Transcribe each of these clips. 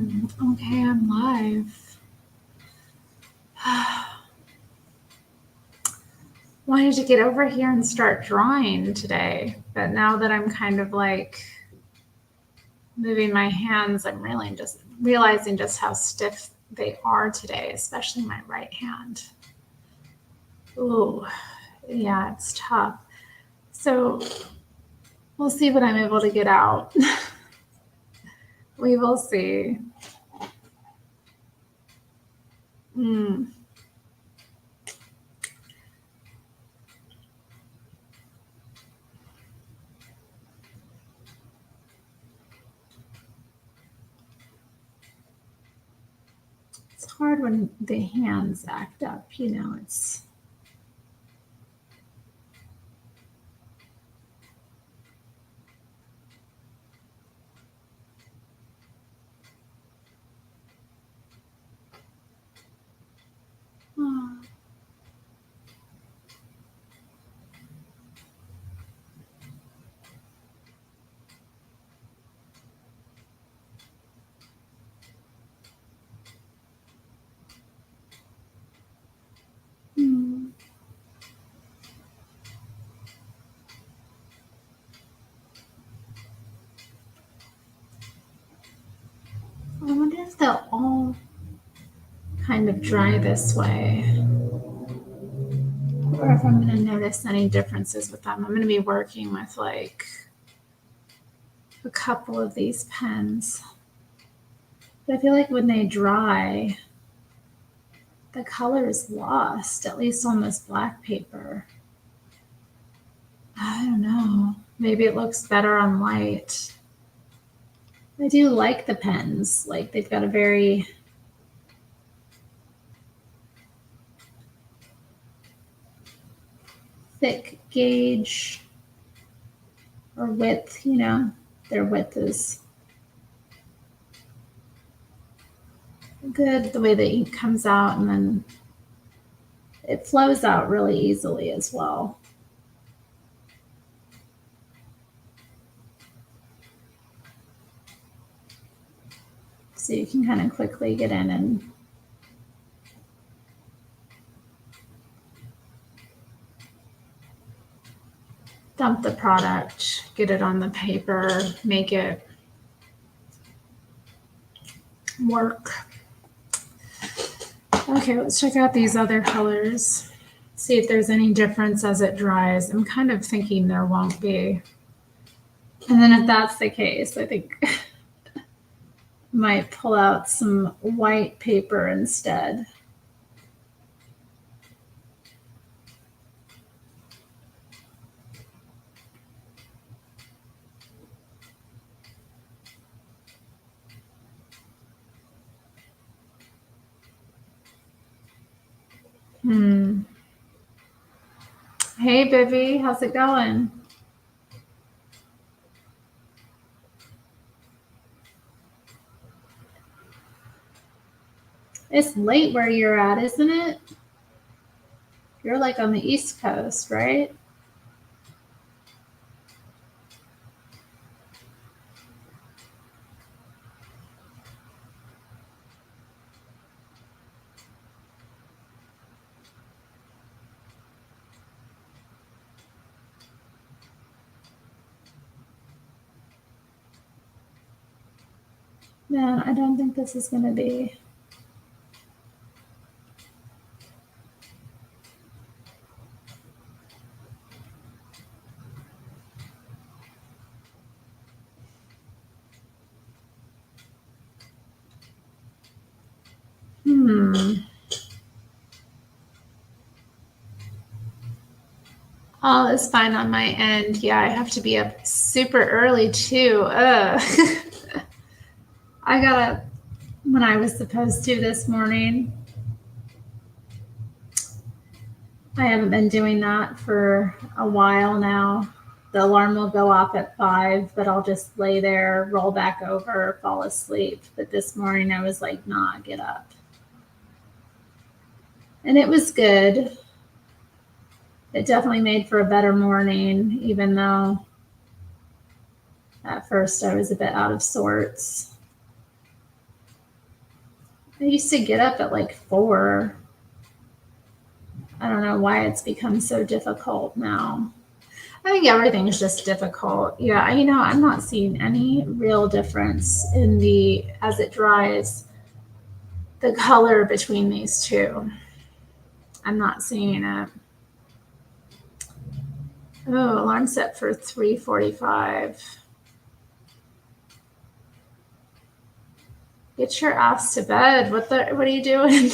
Okay, I'm live. Wanted to get over here and start drawing today, but now that I'm kind of like moving my hands, I'm really just realizing just how stiff they are today, especially my right hand. Ooh, yeah, it's tough. So we'll see what I'm able to get out. We will see. It's hard when the hands act up, it's. Oh. I wonder if they'll all kind of dry this way, or if I'm going to notice any differences with them. I'm going to be working with like a couple of these pens, but I feel like when they dry, the color is lost, at least on this black paper. I don't know. Maybe it looks better on light. I do like the pens. Like they've got a very thick gauge or width, their width is good, the way the ink comes out, and then it flows out really easily as well. So you can kind of quickly get in and dump the product, get it on the paper, make it work. Okay, let's check out these other colors. See if there's any difference as it dries. I'm kind of thinking there won't be. And then if that's the case, I think I might pull out some white paper instead. Hey, Bivy, how's it going? It's late where you're at, isn't it? You're like on the East Coast, right? Man, I don't think this is going to be. All is fine on my end. Yeah, I have to be up super early too. I got up when I was supposed to this morning. I haven't been doing that for a while now. The alarm will go off at 5, but I'll just lay there, roll back over, fall asleep. But this morning I was like, nah, get up. And it was good. It definitely made for a better morning, even though at first I was a bit out of sorts. I used to get up at like 4. I don't know why it's become so difficult now. I think everything's just difficult. Yeah, I'm not seeing any real difference in as it dries, the color between these two. I'm not seeing it. Oh, alarm set for 3:45. Get your ass to bed. What are you doing?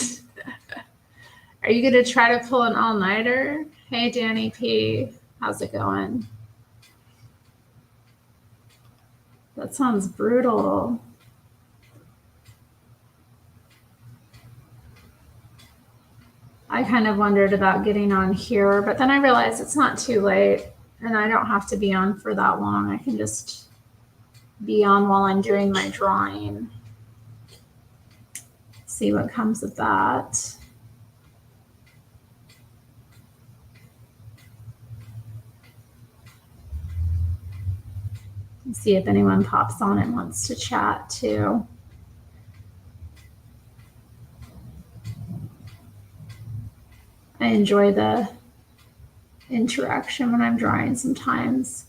Are you gonna try to pull an all-nighter? Hey, Danny P. How's it going? That sounds brutal. I kind of wondered about getting on here, but then I realized it's not too late and I don't have to be on for that long. I can just be on while I'm doing my drawing. See what comes of that. See if anyone pops on and wants to chat too. I enjoy the interaction when I'm drawing sometimes.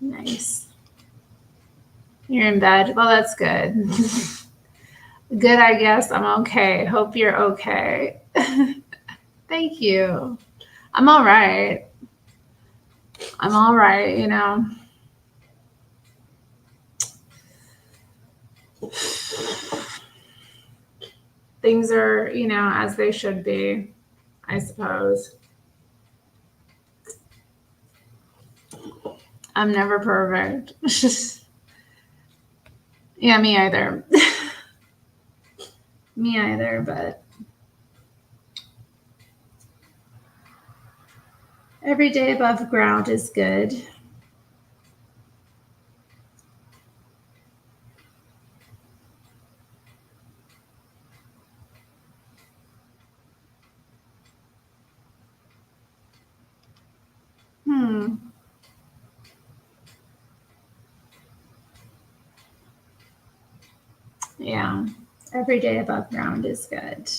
Nice. You're in bed. Well, that's good. Good, I guess. I'm okay. Hope you're okay. Thank you. I'm all right. I'm all right, Things are, as they should be, I suppose. I'm never perfect. Yeah, me either. Me either, but every day above ground is good. Yeah, every day above ground is good.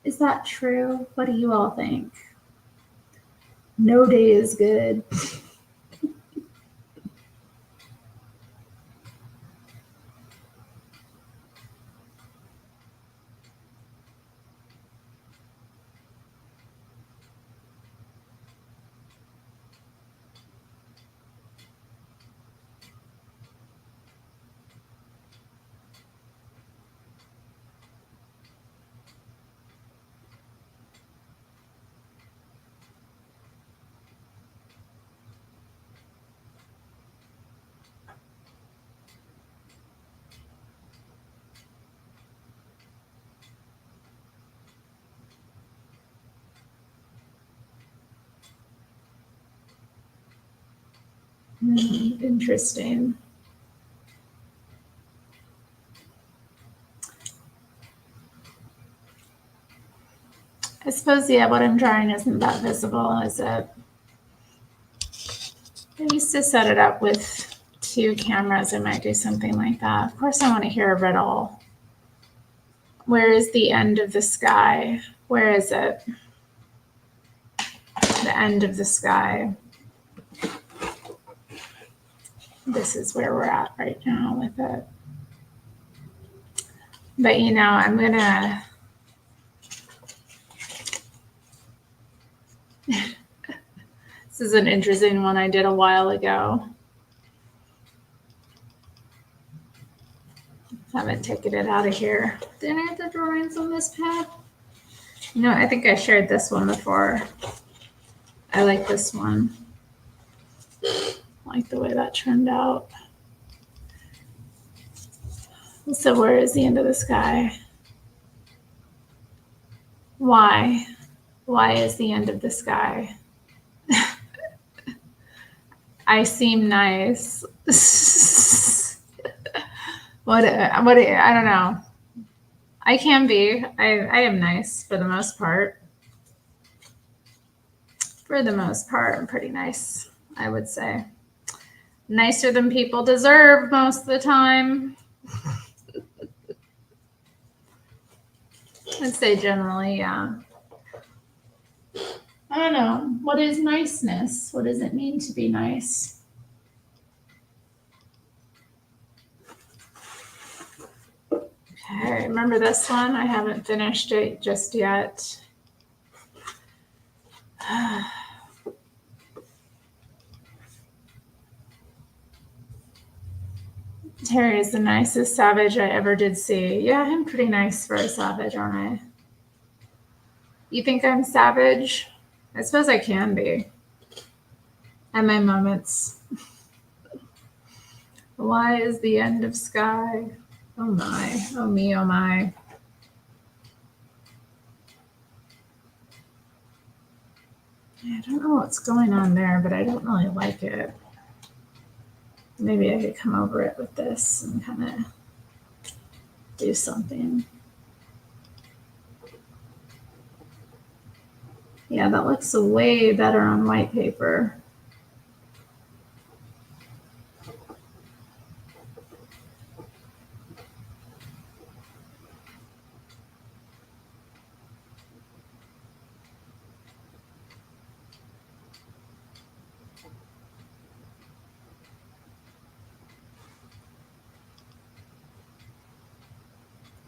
Is that true? What do you all think? No day is good. Interesting. I suppose, yeah, what I'm drawing isn't that visible, is it? I used to set it up with 2 cameras. I might do something like that. Of course, I want to hear a riddle. Where is the end of the sky? Where is it? The end of the sky. This is where we're at right now with it. But, I'm going to... This is an interesting one I did a while ago. I haven't taken it out of here. Did I have the drawings on this pad? I think I shared this one before. I like this one. I like the way that turned out. So where is the end of the sky? Why? Why is the end of the sky? I seem nice. What? I don't know. I can be. I am nice for the most part. For the most part, I'm pretty nice, I would say. Nicer than people deserve most of the time. I'd say generally, yeah. I don't know. What is niceness? What does it mean to be nice? Okay, remember this one? I haven't finished it just yet. Terry is the nicest savage I ever did see. Yeah, I'm pretty nice for a savage, aren't I? You think I'm savage? I suppose I can be. At my moments. Why is the end of sky? Oh my. Oh me, oh my. I don't know what's going on there, but I don't really like it. Maybe I could come over it with this and kind of do something. Yeah, that looks way better on white paper.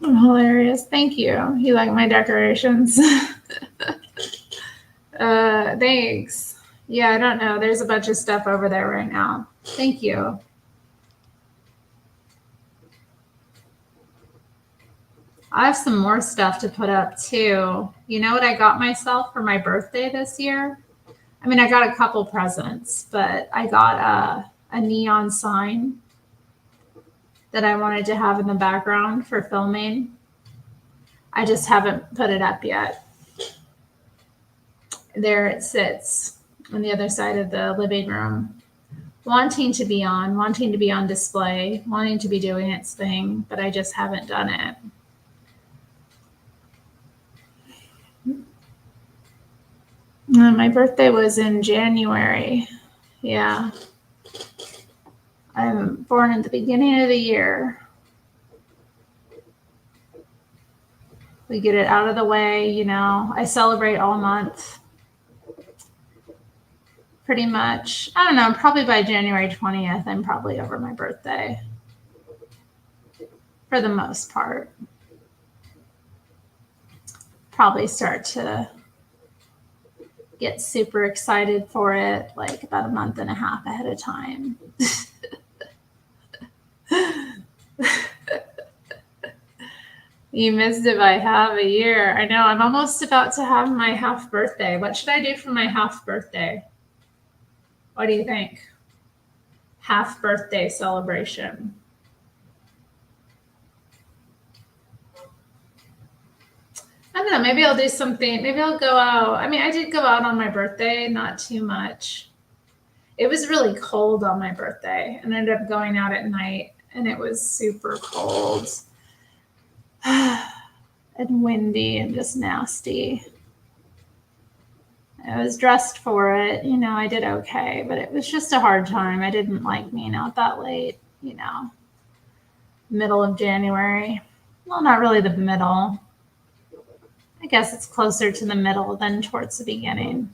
I'm hilarious. Thank you. You like my decorations? Thanks. Yeah, I don't know. There's a bunch of stuff over there right now. Thank you. I have some more stuff to put up too. You know what I got myself for my birthday this year? I mean, I got a couple presents, but I got a neon sign that I wanted to have in the background for filming. I just haven't put it up yet. There it sits on the other side of the living room, wanting to be on display, wanting to be doing its thing, but I just haven't done it. My birthday was in January. Yeah. I'm born at the beginning of the year. We get it out of the way, you know. I celebrate all month. Pretty much. I don't know, probably by January 20th, I'm probably over my birthday. For the most part. Probably start to get super excited for it like about a month and a half ahead of time. You missed it by half a year. I know. I'm almost about to have my half birthday. What should I do for my half birthday? What do you think? Half birthday celebration. I don't know. Maybe I'll do something. Maybe I'll go out. I mean, I did go out on my birthday, not too much. It was really cold on my birthday, and I ended up going out at night, and it was super cold and windy and just nasty. I was dressed for it. You know, I did okay, but it was just a hard time. I didn't like being out that late, you know, middle of January. Well, not really the middle. I guess it's closer to the middle than towards the beginning.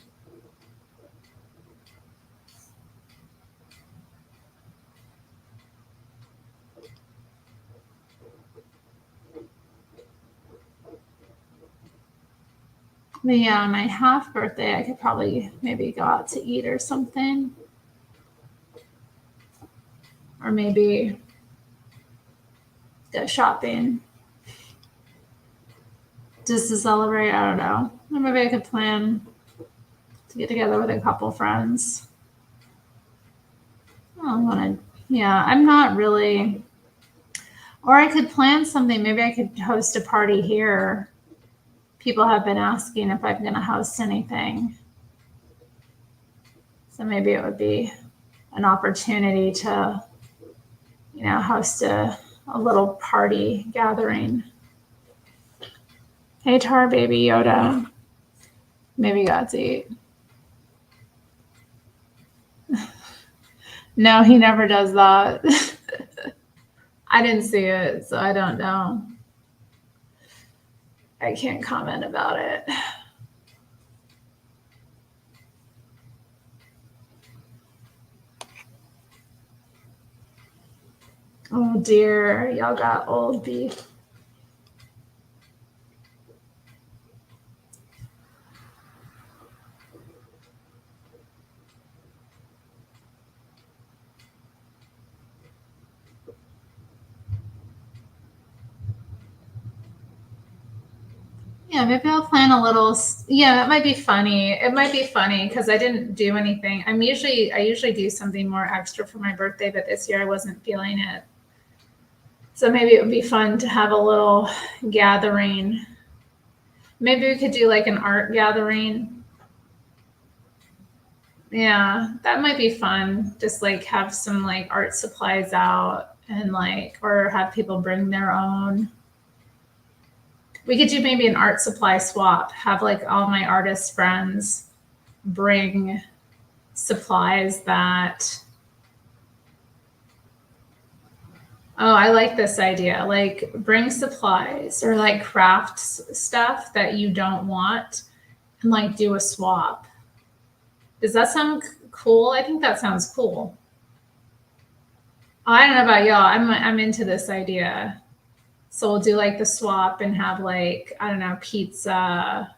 But yeah, on my half birthday, I could probably maybe go out to eat or something. Or maybe go shopping. Just to celebrate, I don't know. Or maybe I could plan to get together with a couple friends. I'm not really. Or I could plan something. Maybe I could host a party here. people have been asking if I'm going to host anything. So maybe it would be an opportunity to, host a little party gathering. Hey, Tar Baby Yoda. Maybe God's eat. No, he never does that. I didn't see it, so I don't know. I can't comment about it. Oh dear, y'all got old beef. Yeah, maybe I'll plan a little. Yeah, that might be funny. It might be funny because I didn't do anything. I usually do something more extra for my birthday, but this year I wasn't feeling it. So maybe it would be fun to have a little gathering. Maybe we could do like an art gathering. Yeah, that might be fun. Just like have some like art supplies out and like, or have people bring their own. We could do maybe an art supply swap. Have like all my artist friends bring supplies that. Oh, I like this idea. Like bring supplies or like crafts stuff that you don't want and like do a swap. Does that sound cool? I think that sounds cool. Oh, I don't know about y'all. I'm into this idea. So we'll do like the swap and have like, I don't know, pizza,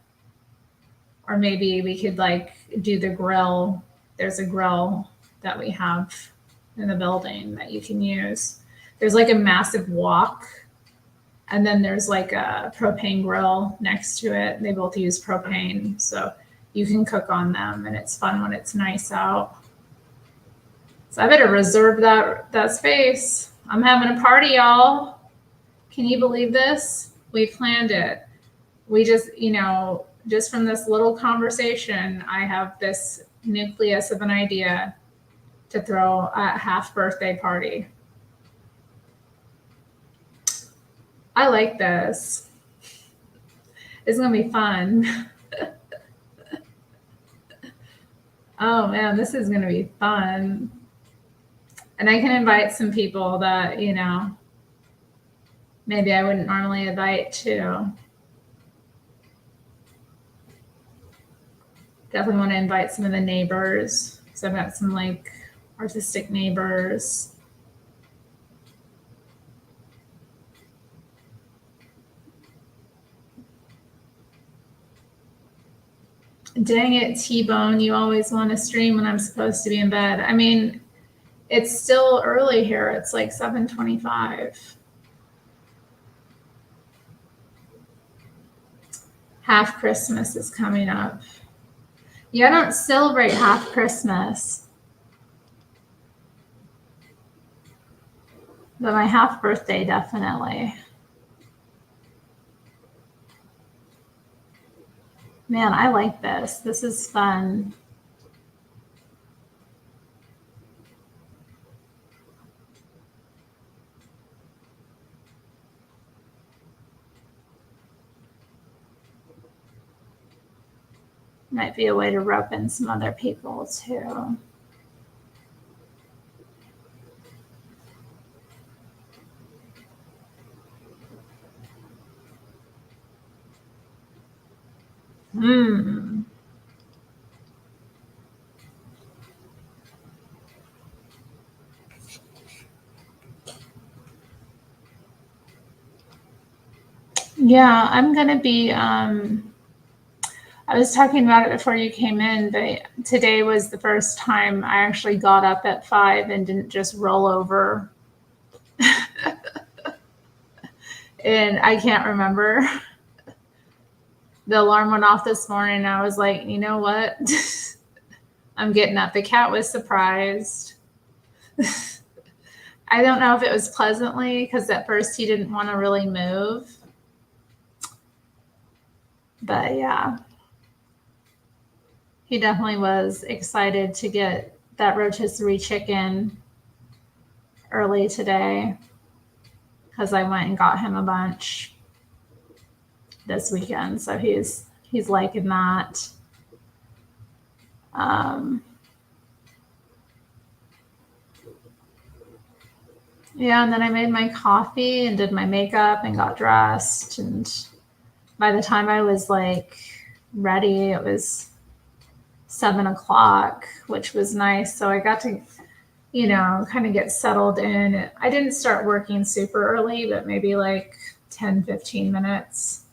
or maybe we could like do the grill. There's a grill that we have in the building that you can use. There's like a massive wok, and then there's like a propane grill next to it. They both use propane, so you can cook on them, and it's fun when it's nice out. So I better reserve that space. I'm having a party, y'all. Can you believe this? We planned it. We just, just from this little conversation, I have this nucleus of an idea to throw a half birthday party. I like this. It's going to be fun. Oh man, this is going to be fun. And I can invite some people that, maybe I wouldn't normally invite too. Definitely want to invite some of the neighbors. So I've got some like artistic neighbors. Dang it, T-Bone, you always want to stream when I'm supposed to be in bed. I mean, it's still early here. It's like 7:25. Half Christmas is coming up. Yeah, I don't celebrate half Christmas. But my half birthday, definitely. Man, I like this. This is fun. Might be a way to rope in some other people too. Yeah, I'm going to be, I was talking about it before you came in, but today was the first time I actually got up at 5 and didn't just roll over. And I can't remember. The alarm went off this morning and I was like, you know what? I'm getting up. The cat was surprised. I don't know if it was pleasantly because at first he didn't want to really move. But yeah, he definitely was excited to get that rotisserie chicken early today because I went and got him a bunch this weekend. So he's liking that. Yeah, and then I made my coffee and did my makeup and got dressed. And by the time I was like ready, it was 7 o'clock, which was nice. So I got to, kind of get settled in. I didn't start working super early, but maybe like 10, 15 minutes.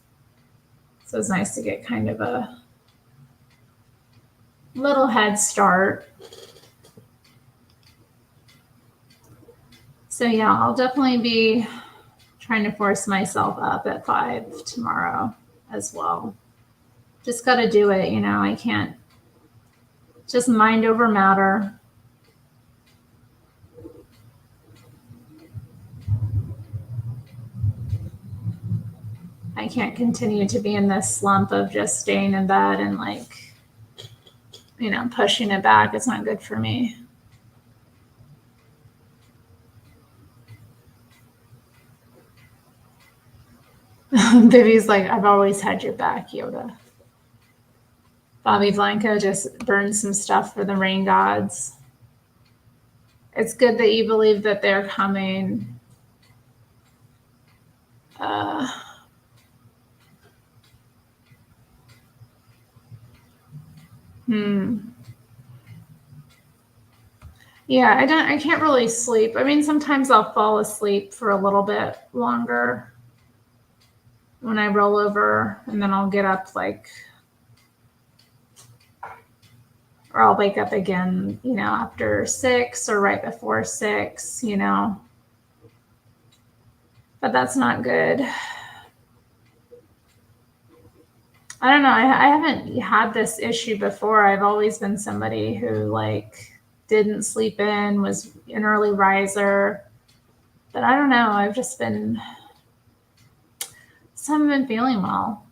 So it was nice to get kind of a little head start. So yeah, I'll definitely be trying to force myself up at 5 tomorrow as well. Just got to do it, I can't just mind over matter. I can't continue to be in this slump of just staying in bed and pushing it back. It's not good for me. Vivi's like, I've always had your back, Yoda. Bobby Blanco just burned some stuff for the rain gods. It's good that you believe that they're coming. Yeah, I can't really sleep. I mean, sometimes I'll fall asleep for a little bit longer when I roll over, and then I'll get up or I'll wake up again, after 6 or right before 6, but that's not good. I don't know. I haven't had this issue before. I've always been somebody who didn't sleep in, was an early riser, but I don't know. I've just haven't been feeling well.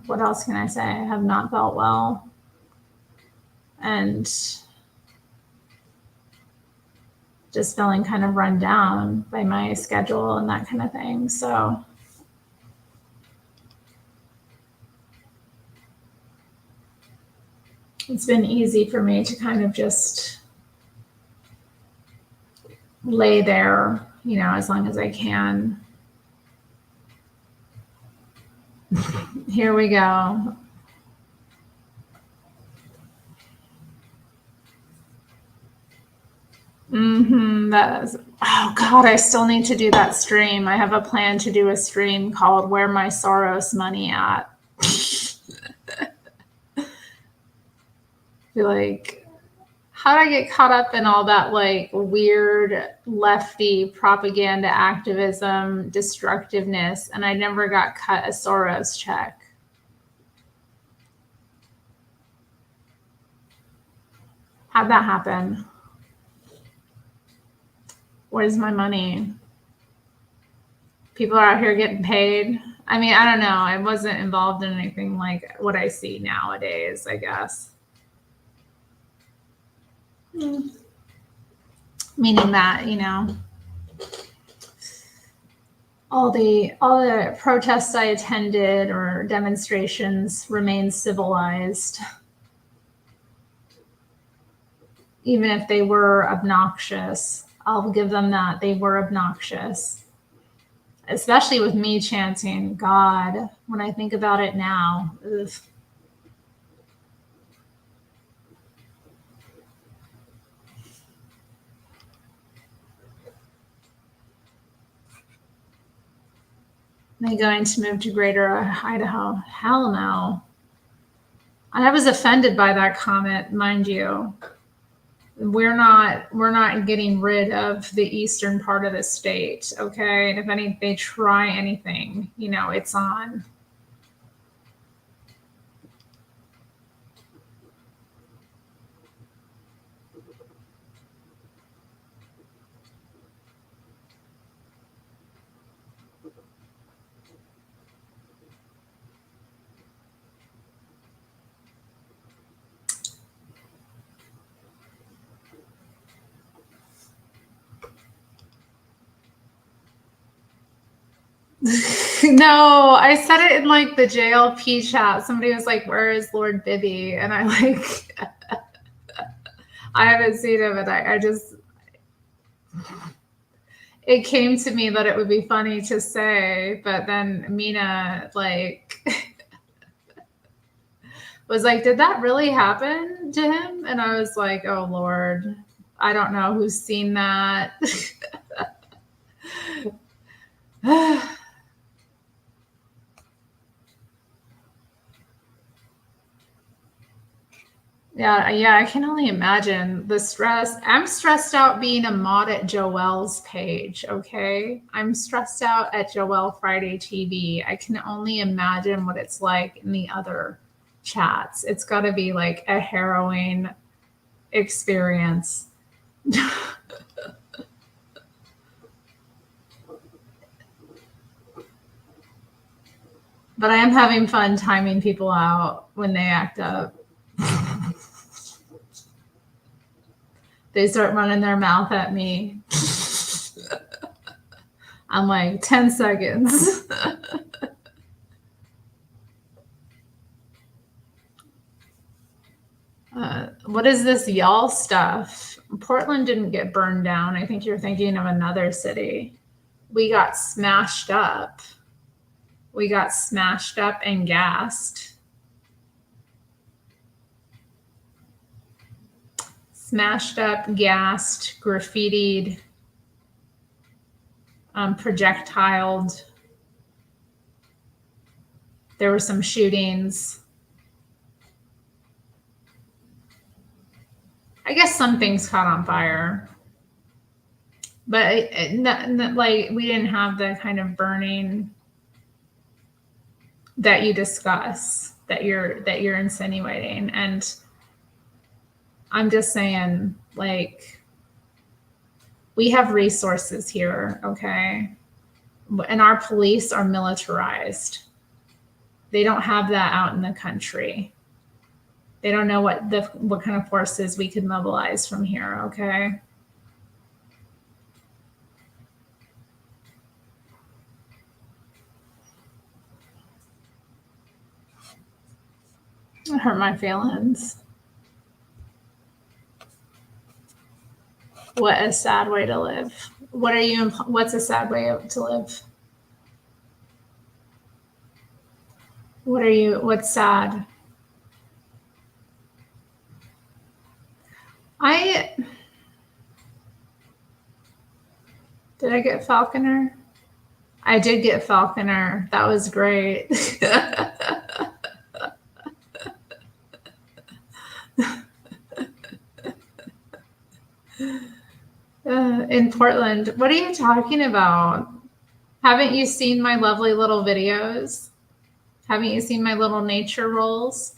What else can I say? I have not felt well. And just feeling kind of run down by my schedule and that kind of thing. So it's been easy for me to kind of just lay there, as long as I can. Here we go. That is, oh God, I still need to do that stream. I have a plan to do a stream called Where My Soros Money At. How did I get caught up in all that weird lefty propaganda activism, destructiveness, and I never got cut a Soros check? How'd that happen? Where's my money? People are out here getting paid. I mean, I don't know. I wasn't involved in anything like what I see nowadays, I guess. Meaning that, all the protests I attended or demonstrations remain civilized. Even if they were obnoxious, I'll give them that. They were obnoxious. Especially with me chanting God. When I think about it now, ugh. Am I going to move to Greater Idaho? Hell no. I was offended by that comment, mind you. We're not getting rid of the eastern part of the state, okay? And if they try anything, it's on. No, I said it in like the JLP chat. Somebody was like, "Where is Lord Bibby?" And I like, I haven't seen him, and I just, it came to me that it would be funny to say, but then Mina like was like, "Did that really happen to him?" And I was like, "Oh Lord, I don't know who's seen that." Yeah, I can only imagine the stress. I'm stressed out being a mod at Joelle's page, okay? I'm stressed out at Joelle Friday TV. I can only imagine what it's like in the other chats. It's got to be like a harrowing experience. But I am having fun timing people out when they act up. They start running their mouth at me. I'm like, 10 seconds. What is this y'all stuff? Portland didn't get burned down. I think you're thinking of another city. We got smashed up. We got smashed up and gassed. Smashed up, gassed, graffitied, projectiled. There were some shootings. I guess some things caught on fire, but like we didn't have the kind of burning that you discuss, that you're insinuating. And I'm just saying, like, we have resources here, okay? And our police are militarized. They don't have that out in the country. They don't know what kind of forces we could mobilize from here, okay? It hurt my feelings. What a sad way to live. What's a sad way to live? What's sad? Did I get Falconer? I did get Falconer. That was great. In Portland. What are you talking about? Haven't you seen my lovely little videos? Haven't you seen my little nature rolls?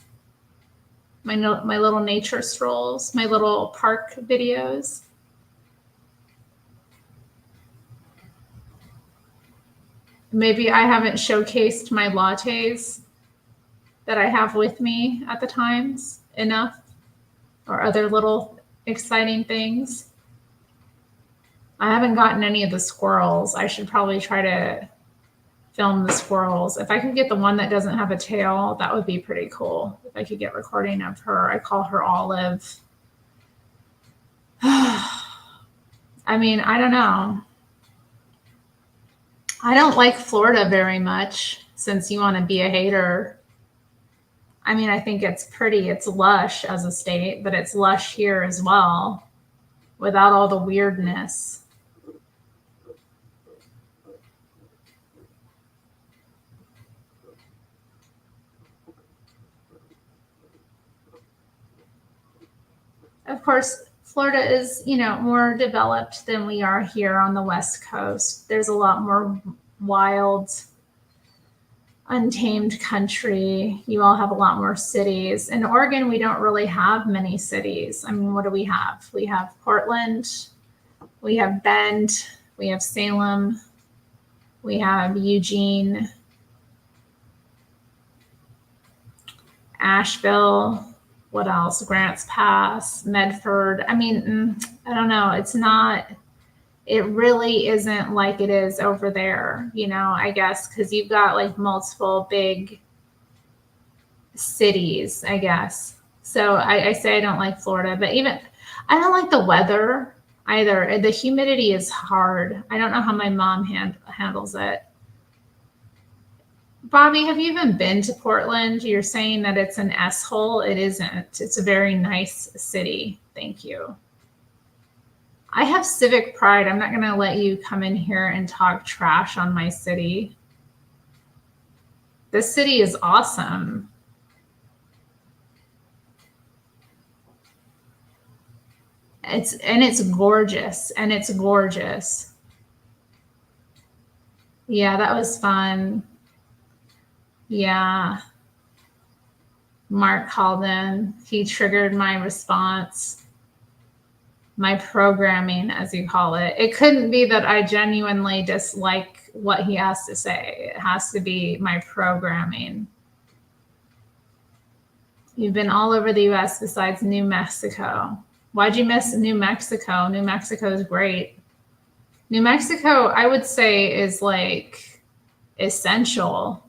My little nature strolls, my little park videos? Maybe I haven't showcased my lattes that I have with me at the times enough, or other little exciting things. I haven't gotten any of the squirrels. I should probably try to film the squirrels. If I could get the one that doesn't have a tail, that would be pretty cool. If I could get recording of her. I call her Olive. I mean, I don't know. I don't like Florida very much, since you want to be a hater. I mean, I think it's pretty. It's lush as a state, but it's lush here as well, without all the weirdness. Of course, Florida is, more developed than we are here on the West Coast. There's a lot more wild, untamed country. You all have a lot more cities. In Oregon, we don't really have many cities. I mean, what do we have? We have Portland, we have Bend, we have Salem, we have Eugene, Asheville. What else? Grants Pass, Medford. I mean, I don't know. it really isn't like it is over there, you know, I guess, because you've got like multiple big cities, I guess. So I say I don't like Florida, but even I don't like the weather either. The humidity is hard. I don't know how my mom handles it. Bobby, have you even been to Portland? You're saying that it's an S-hole. It isn't. It's a very nice city. Thank you. I have civic pride. I'm not going to let you come in here and talk trash on my city. This city is awesome. It's gorgeous, and it's gorgeous. Yeah, that was fun. Yeah. Mark called in. He triggered my response, my programming, as you call it. It couldn't be that I genuinely dislike what he has to say. It has to be my programming. You've been all over the US besides New Mexico. Why'd you miss New Mexico? New Mexico is great. New Mexico, I would say, is like essential.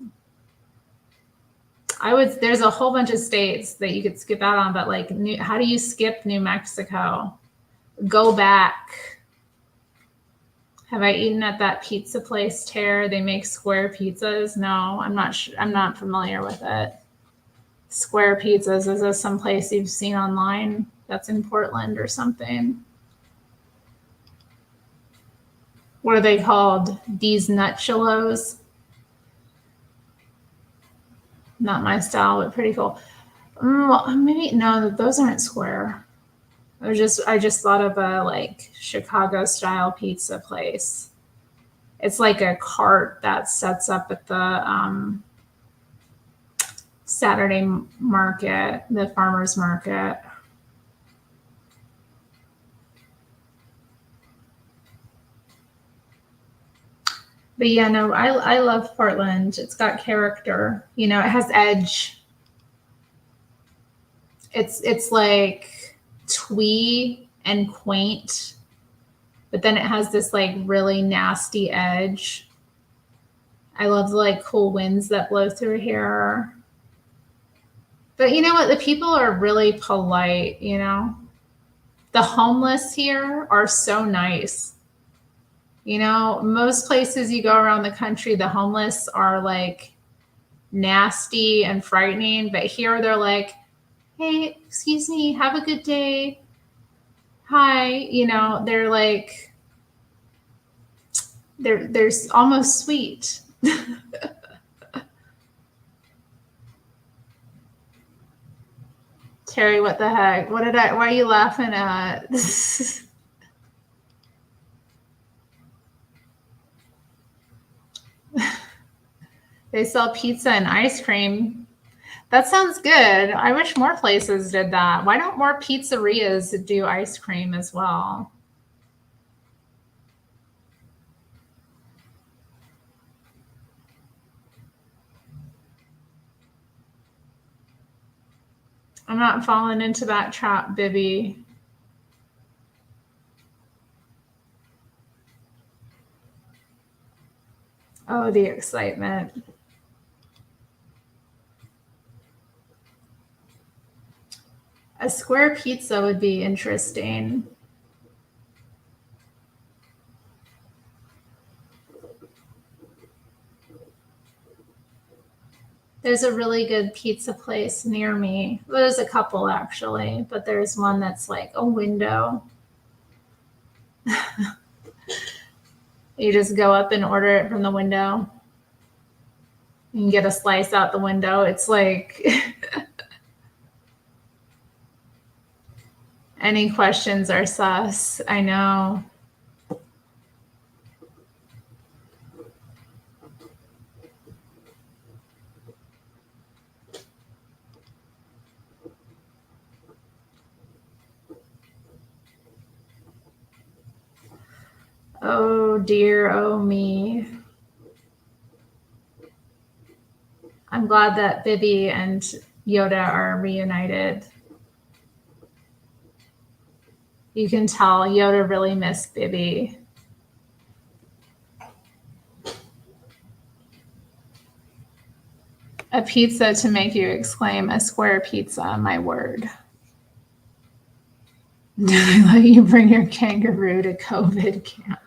There's a whole bunch of states that you could skip out on, but like, how do you skip New Mexico? Go back. Have I eaten at that pizza place, Terre? They make square pizzas. No, I'm not familiar with it. Square pizzas, is this someplace you've seen online that's in Portland or something? What are they called? These nutchellos? Not my style, but pretty cool. Well, maybe no, those aren't square. I just thought of a like Chicago style pizza place. It's like a cart that sets up at the Saturday market, the farmer's market. But yeah, no, I love Portland. It's got character. You know, it has edge. It's like twee and quaint, but then it has this like really nasty edge. I love the like cool winds that blow through here. But you know what? The people are really polite, you know? The homeless here are so nice. You know, most places you go around the country, the homeless are like nasty and frightening. But here they're like, hey, excuse me, have a good day. Hi. You know, they're like, they're almost sweet. Terry, what the heck? Why are you laughing at? They sell pizza and ice cream. That sounds good. I wish more places did that. Why don't more pizzerias do ice cream as well? I'm not falling into that trap, Bibby. Oh, the excitement. A square pizza would be interesting. There's a really good pizza place near me. Well, there's a couple actually, but there's one that's like a window. You just go up and order it from the window. You can get a slice out the window. It's like any questions are sus. I know. Oh dear, oh me. I'm glad that Bibby and Yoda are reunited. You can tell Yoda really missed Bibby. A pizza to make you exclaim, a square pizza, my word. Did I let you bring your kangaroo to COVID camp?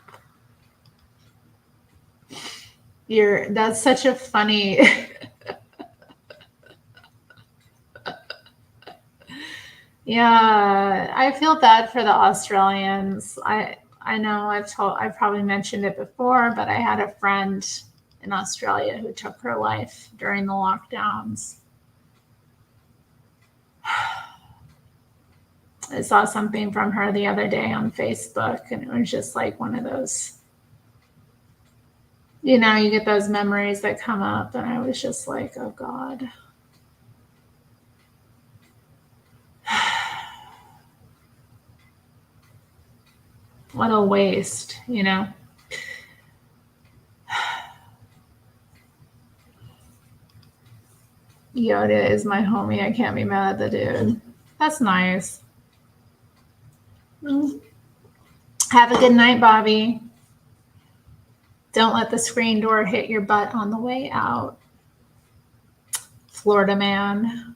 That's such a funny. Yeah, I feel bad for the Australians. I know I've probably mentioned it before, but I had a friend in Australia who took her life during the lockdowns. I saw something from her the other day on Facebook, and it was just like one of those, you get those memories that come up, and I was just like, oh God. What a waste, Yoda is my homie. I can't be mad at the dude. That's nice. Have a good night, Bobby. Don't let the screen door hit your butt on the way out. Florida man.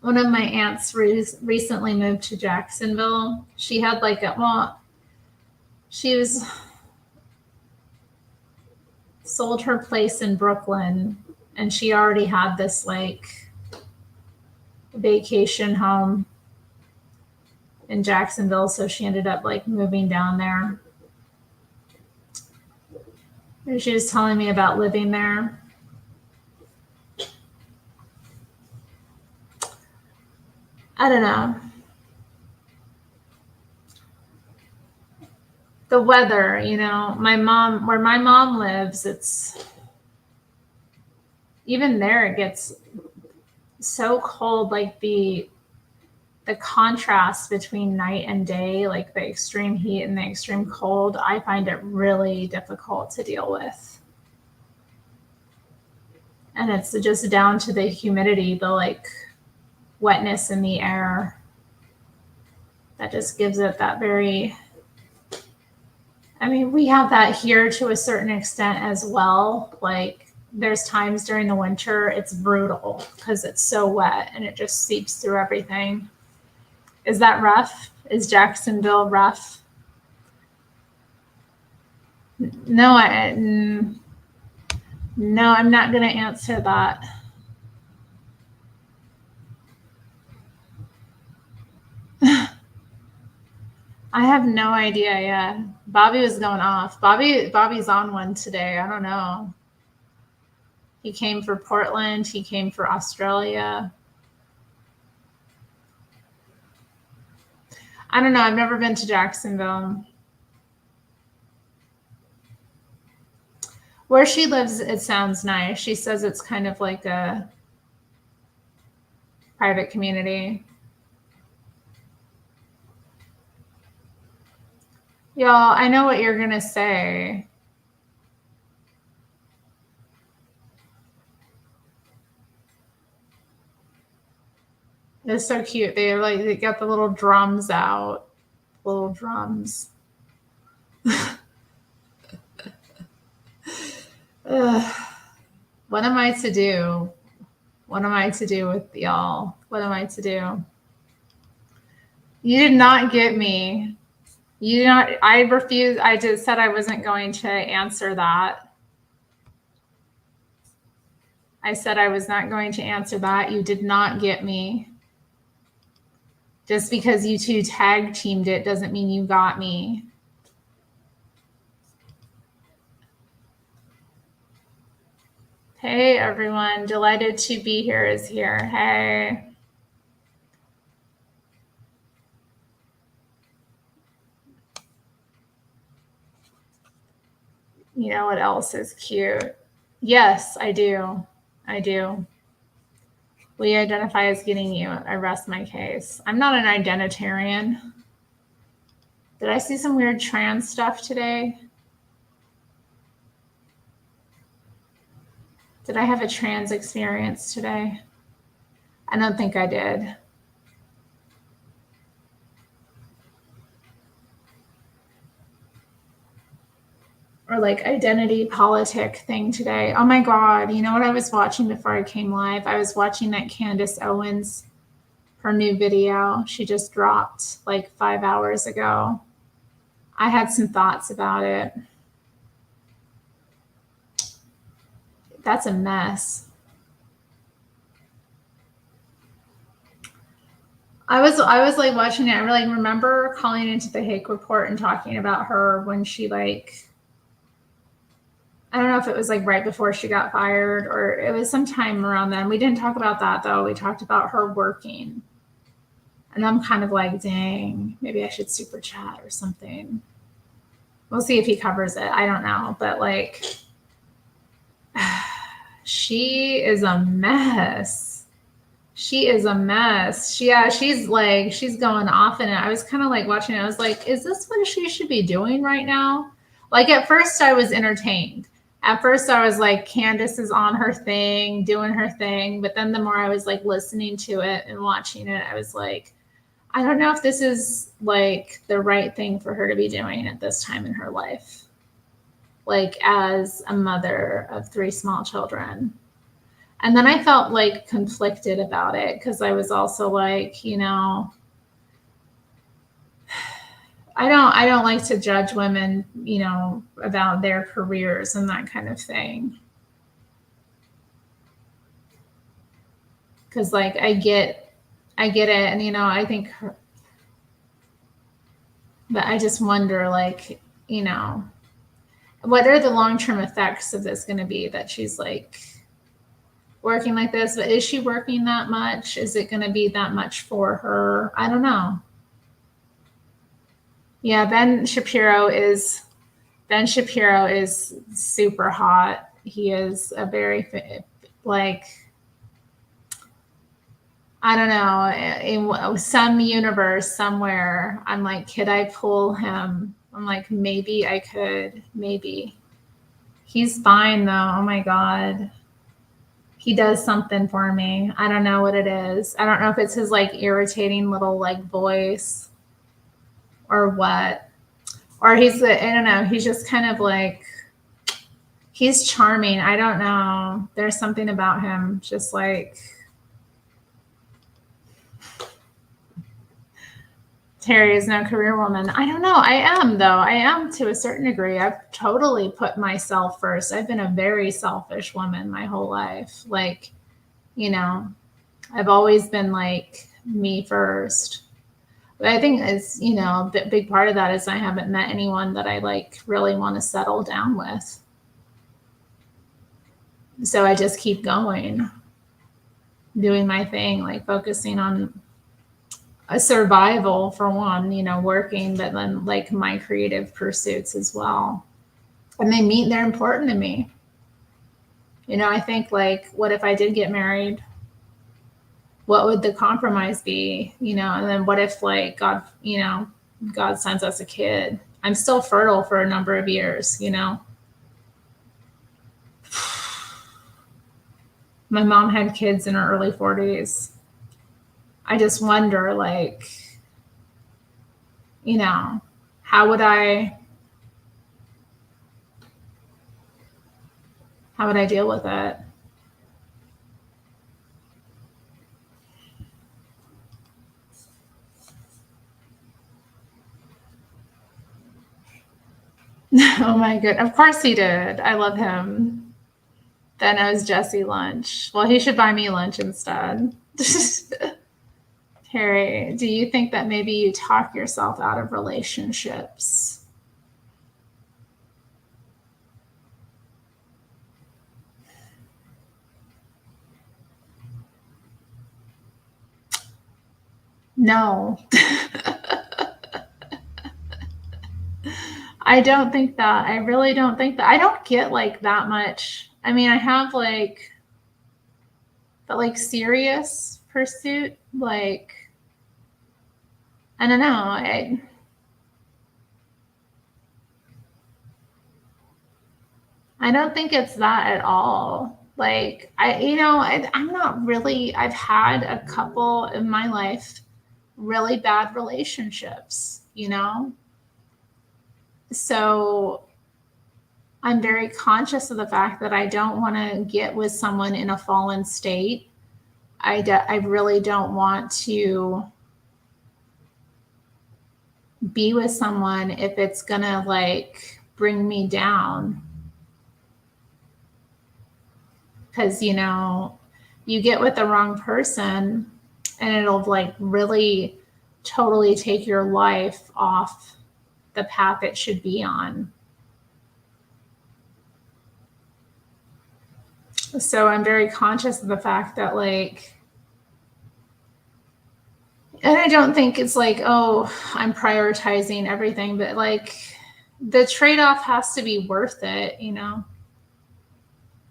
One of my aunts recently moved to Jacksonville. She had she sold her place in Brooklyn, and she already had this vacation home in Jacksonville, so she ended up moving down there. And she was telling me about living there. I don't know. The weather, where my mom lives, even there it gets so cold, the contrast between night and day, the extreme heat and the extreme cold, I find it really difficult to deal with. And it's just down to the humidity, the wetness in the air that just gives it that very, we have that here to a certain extent as well. There's times during the winter it's brutal because it's so wet and it just seeps through everything. Is that rough? Is Jacksonville rough? No, I'm not going to answer that. I have no idea. Yeah, Bobby was going off. Bobby's on one today. I don't know. He came for Portland. He came for Australia. I don't know. I've never been to Jacksonville. Where she lives, it sounds nice. She says it's kind of like a private community. Y'all, I know what you're going to say. It's so cute. They got the little drums out. Little drums. What am I to do? What am I to do with y'all? What am I to do? You did not get me. I refused. I just said I wasn't going to answer that. I said I was not going to answer that. You did not get me. Just because you two tag teamed it doesn't mean you got me. Hey, everyone. Delighted to be here is here. Hey. You know what else is cute? Yes, I do. I do. We identify as getting you. I rest my case. I'm not an identitarian. Did I see some weird trans stuff today? Did I have a trans experience today? I don't think I did. or like identity politic thing today. Oh my God. You know what I was watching before I came live? I was watching that Candace Owens, her new video. She just dropped like 5 hours ago. I had some thoughts about it. That's a mess. I was like watching it. I really remember calling into the Hake Report and talking about her when she like, I don't know if it was like right before she got fired or it was sometime around then. We didn't talk about that though. We talked about her working. And I'm kind of like, dang, maybe I should super chat or something. We'll see if he covers it. I don't know. But like, she is a mess. She is a mess. She's going off in it. I was kind of like watching it. I was like, is this what she should be doing right now? Like at first I was entertained. At first I was like, Candace is on her thing, doing her thing. But then the more I was like listening to it and watching it, I was like, I don't know if this is like the right thing for her to be doing at this time in her life. Like as a mother of 3 small children. And then I felt like conflicted about it because I was also like, you know, I don't like to judge women, you know, about their careers and that kind of thing. Cause like I get it. And, you know, I think, but I just wonder like, you know, what are the long-term effects of this going to be that she's like working like this? But is she working that much? Is it going to be that much for her? I don't know. Yeah, Ben Shapiro is super hot. He is a very like, I don't know, in some universe somewhere. I'm like, could I pull him? I'm like, maybe I could, maybe. He's fine though. Oh my God. He does something for me. I don't know what it is. I don't know if it's his like irritating little like voice or what. Or I don't know, he's just kind of like, he's charming. I don't know. There's something about him just like, Terri is no career woman. I don't know. I am though. I am to a certain degree. I've totally put myself first. I've been a very selfish woman my whole life. Like, you know, I've always been like me first. But I think it's, you know, a big part of that is I haven't met anyone that I like really want to settle down with. So I just keep going, doing my thing, like focusing on a survival for one, you know, working, but then like my creative pursuits as well. And they're important to me. You know, I think like, what if I did get married? What would the compromise be? You know, and then what if like God, you know, God sends us a kid? I'm still fertile for a number of years, you know. My mom had kids in her early 40s. I just wonder, like, you know, how would I deal with it? Oh my good. Of course he did. I love him. Then owes Jesse lunch. Well, he should buy me lunch instead. Terri, do you think that maybe you talk yourself out of relationships? No. I don't think that. I really don't think that. I don't get like that much. I mean, I have like, but like serious pursuit, like, I don't know. I don't think it's that at all. Like, I'm not really, I've had a couple in my life really bad relationships, you know? So I'm very conscious of the fact that I don't want to get with someone in a fallen state. I really don't want to be with someone if it's gonna like bring me down. Because, you know, you get with the wrong person and it'll like really totally take your life off the path it should be on. So I'm very conscious of the fact that like, and I don't think it's like, oh, I'm prioritizing everything, but like the trade-off has to be worth it, you know?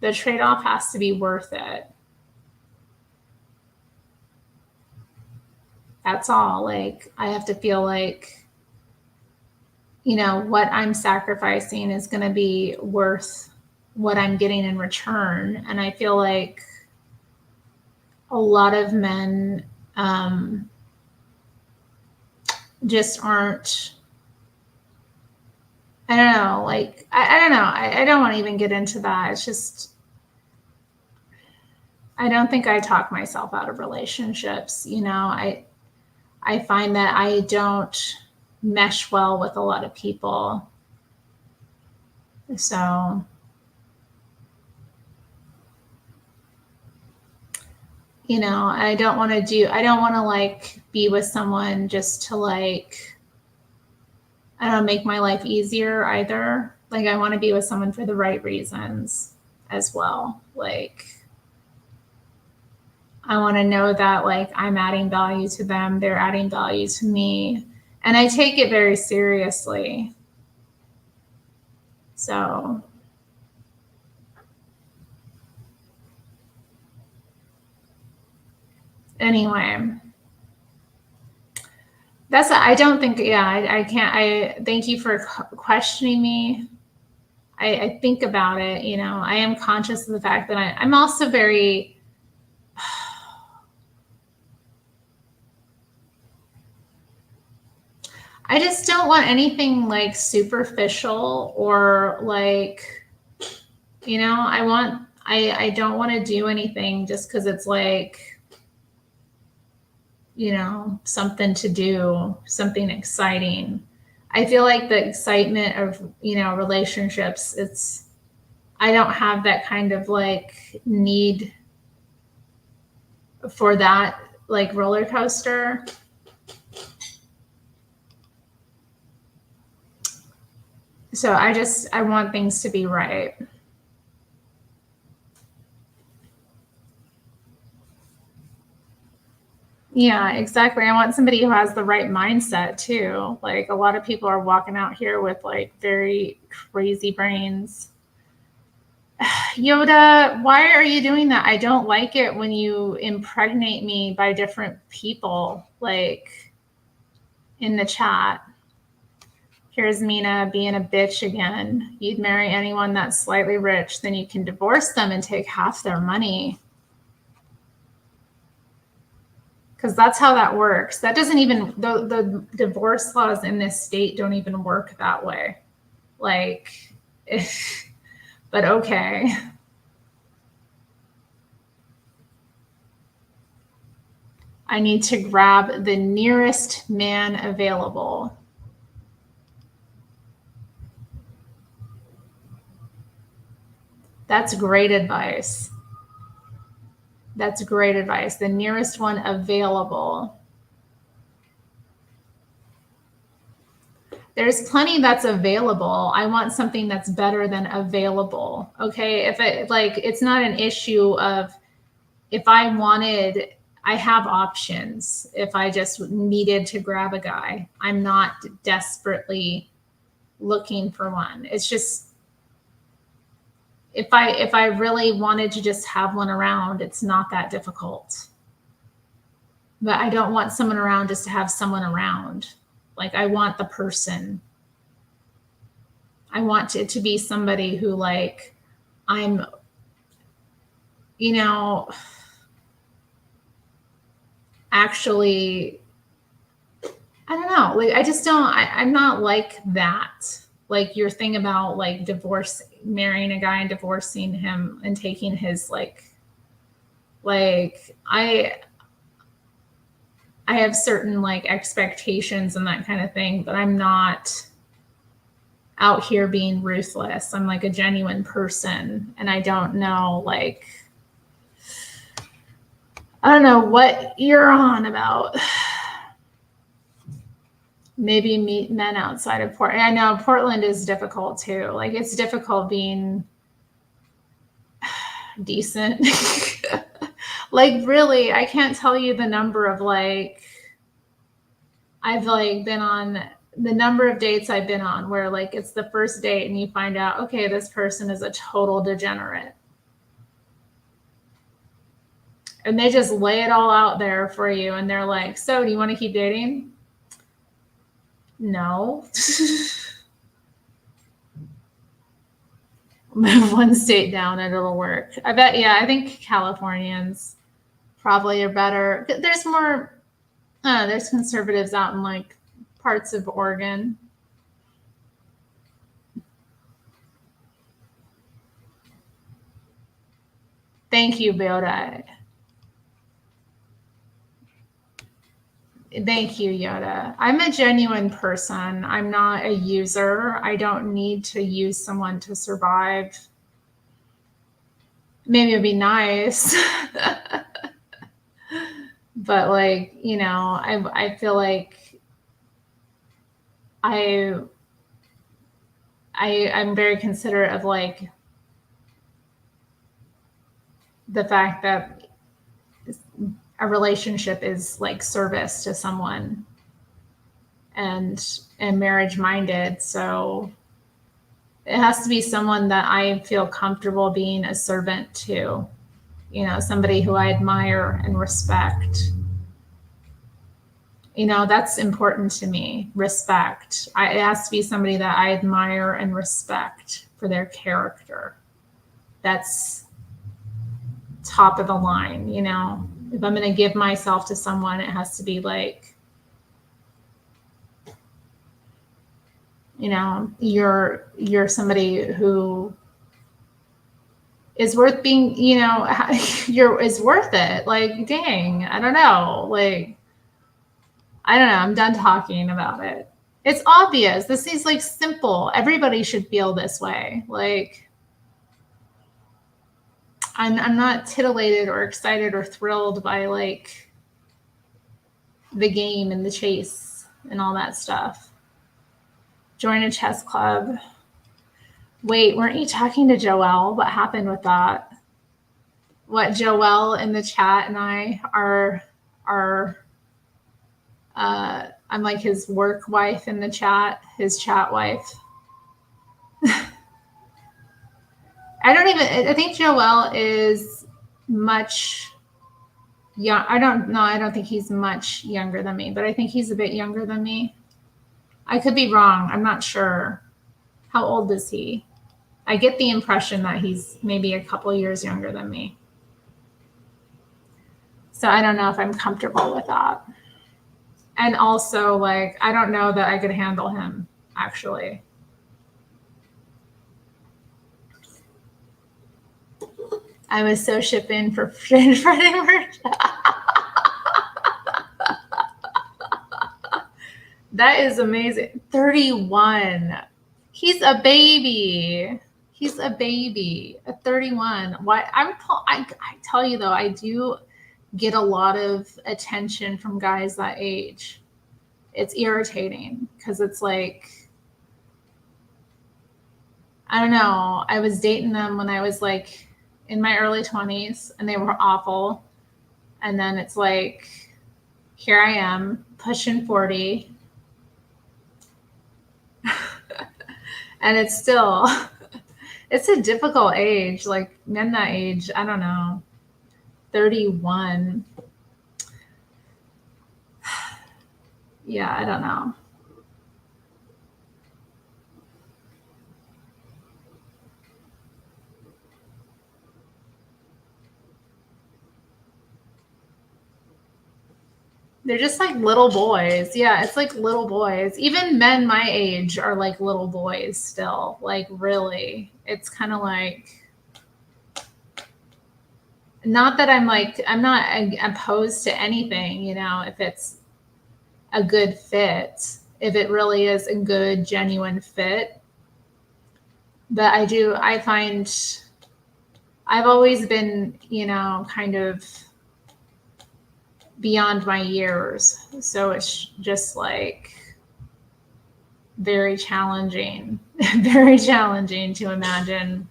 The trade-off has to be worth it. That's all. Like, I have to feel like, you know, what I'm sacrificing is going to be worth what I'm getting in return. And I feel like a lot of men just aren't, I don't know, like, I don't know. I don't want to even get into that. It's just, I don't think I talk myself out of relationships. You know, I find that I don't mesh well with a lot of people. So, you know, I don't want to like be with someone just to like, I don't know, make my life easier either. Like, I want to be with someone for the right reasons as well. Like, I want to know that like I'm adding value to them, they're adding value to me. And I take it very seriously. So, anyway, I don't think, yeah, I can't, thank you for questioning me. I think about it, you know, I am conscious of the fact that I'm also very, I just don't want anything like superficial or like, you know, I don't want to do anything just because it's like, you know, something to do, something exciting. I feel like the excitement of, you know, relationships, I don't have that kind of like need for that like roller coaster. So I want things to be right. Yeah, exactly. I want somebody who has the right mindset too. Like a lot of people are walking out here with like very crazy brains. Yoda, why are you doing that? I don't like it when you impregnate me by different people, like in the chat. Here's Mina being a bitch again. You'd marry anyone that's slightly rich, then you can divorce them and take half their money. Because that's how that works. That doesn't even, the divorce laws in this state don't even work that way. Like, but okay. I need to grab the nearest man available. That's great advice. That's great advice. The nearest one available. There's plenty that's available. I want something that's better than available. Okay. If it like, it's not an issue of if I wanted, I have options. If I just needed to grab a guy, I'm not desperately looking for one. It's just, if I really wanted to just have one around, it's not that difficult. But I don't want someone around just to have someone around. Like I want the person. I want it to be somebody who like I'm, you know, actually, I don't know. Like I just don't, I'm not like that. like your thing about like marrying a guy and divorcing him and taking his like I have certain like expectations and that kind of thing, but I'm not out here being ruthless. I'm like a genuine person, and I don't know what you're on about. Maybe meet men outside of Portland. I know Portland is difficult too. Like it's difficult being decent. Like really, I can't tell you the number of like I've like been on the number of dates I've been on where like it's the first date and you find out, okay, this person is a total degenerate. And they just lay it all out there for you. And they're like, so do you want to keep dating? No. Move one state down and it'll work. I bet, yeah, I think Californians probably are better. There's more, there's conservatives out in like parts of Oregon. Thank you, Yoda. Thank you, Yoda. I'm a genuine person. I'm not a user. I don't need to use someone to survive. Maybe it'd be nice. But like, you know, I feel like I'm very considerate of like the fact that a relationship is like service to someone and marriage minded. So it has to be someone that I feel comfortable being a servant to, you know, somebody who I admire and respect. You know, that's important to me. Respect. It has to be somebody that I admire and respect for their character. That's top of the line, you know. If I'm going to give myself to someone, it has to be like, you know, you're somebody who is worth being, you know, is worth it. Like, dang, I don't know. Like, I don't know. I'm done talking about it. It's obvious. This is like simple. Everybody should feel this way. Like, I'm not titillated or excited or thrilled by like the game and the chase and all that stuff. Join a chess club. Wait, weren't you talking to Joelle? What happened with that? What Joelle in the chat and I are I'm like his work wife in the chat, his chat wife. I think Joelle is much young. I don't think he's much younger than me, but I think he's a bit younger than me. I could be wrong. I'm not sure. How old is he? I get the impression that he's maybe a couple years younger than me. So I don't know if I'm comfortable with that. And also, like, I don't know that I could handle him, actually. I was so shipping for Friday merch. That is amazing. 31. He's a baby. He's a baby. At 31. Why? I tell you though, I do get a lot of attention from guys that age. It's irritating because it's like, I don't know. I was dating them when I was like in my early 20s and they were awful. And then it's like, here I am pushing 40. And it's still, it's a difficult age. Like men that age, I don't know, 31. Yeah, I don't know. They're just like little boys. Yeah, it's like little boys. Even men my age are like little boys still. Like, really. It's kind of like, not that I'm not opposed to anything, if it's a good fit, if it really is a good, genuine fit. But I find I've always been, kind of beyond my years. So it's just like very challenging, very challenging to imagine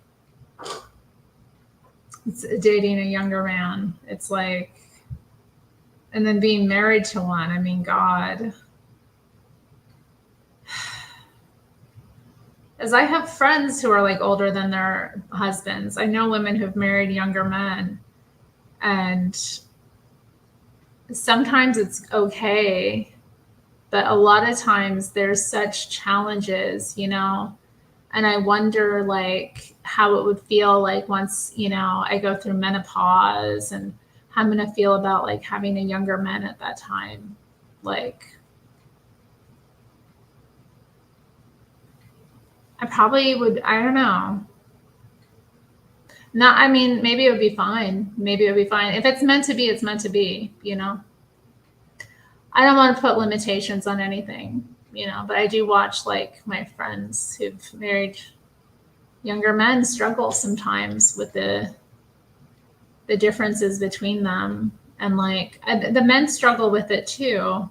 dating a younger man. It's like, and then being married to one. I mean, God. As I have friends who are like older than their husbands. I know women who've married younger men, and sometimes it's okay, but a lot of times there's such challenges, and I wonder like how it would feel like once, I go through menopause, and how I'm going to feel about like having a younger man at that time. Like, I probably would, I don't know. Not, I mean, maybe it would be fine. Maybe it would be fine. If it's meant to be, it's meant to be, I don't want to put limitations on anything, but I do watch like my friends who've married younger men struggle sometimes with the differences between them. And like the men struggle with it too.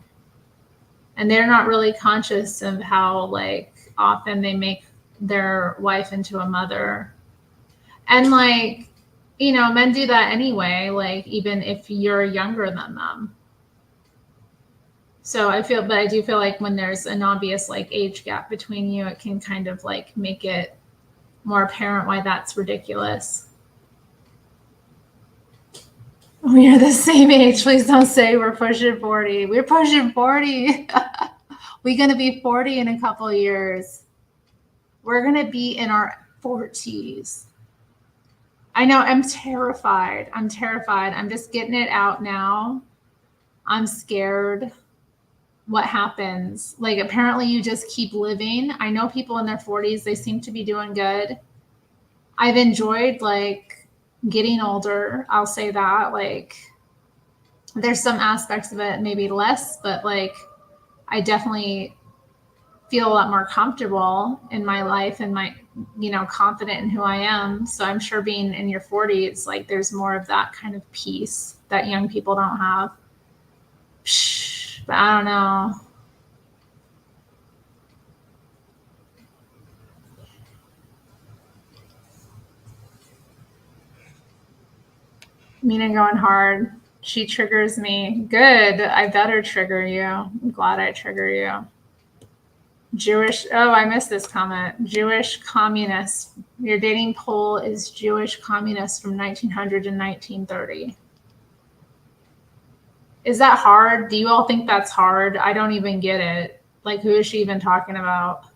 And they're not really conscious of how like often they make their wife into a mother. And like, men do that anyway, like even if you're younger than them. So but I do feel like when there's an obvious like age gap between you, it can kind of like make it more apparent why that's ridiculous. We are the same age. Please don't say we're pushing 40. We're pushing 40. We're going to be 40 in a couple of years. We're going to be in our 40s. I know. I'm terrified. I'm just getting it out now. I'm scared. What happens? Like, apparently you just keep living. I know people in their 40s, they seem to be doing good. I've enjoyed like getting older. I'll say that. Like, there's some aspects of it, maybe less, but like, I definitely feel a lot more comfortable in my life and my, confident in who I am. So I'm sure being in your 40s, like there's more of that kind of peace that young people don't have. But I don't know. Mina going hard. She triggers me. Good. I better trigger you. I'm glad I trigger you. Jewish. Oh, I missed this comment. Jewish communist. Your dating poll is Jewish communist from 1900 to 1930. Is that hard? Do you all think that's hard? I don't even get it. Like, who is she even talking about?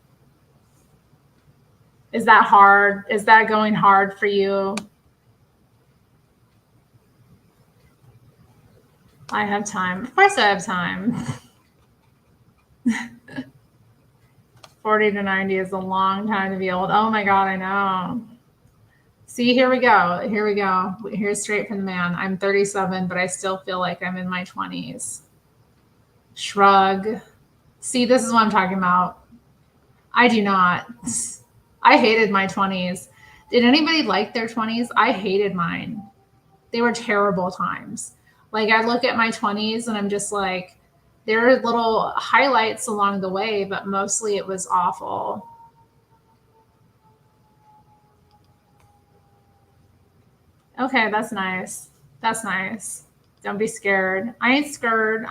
Is that hard? Is that going hard for you? I have time. Of course I have time. 40 to 90 is a long time to be old. Oh my God, I know. See, here we go. Here's straight from the man. I'm 37, but I still feel like I'm in my 20s. Shrug. See, this is what I'm talking about. I do not. I hated my 20s. Did anybody like their 20s? I hated mine. They were terrible times. Like, I look at my 20s and I'm just like, there are little highlights along the way, but mostly it was awful. Okay, that's nice. That's nice. Don't be scared. I ain't scared.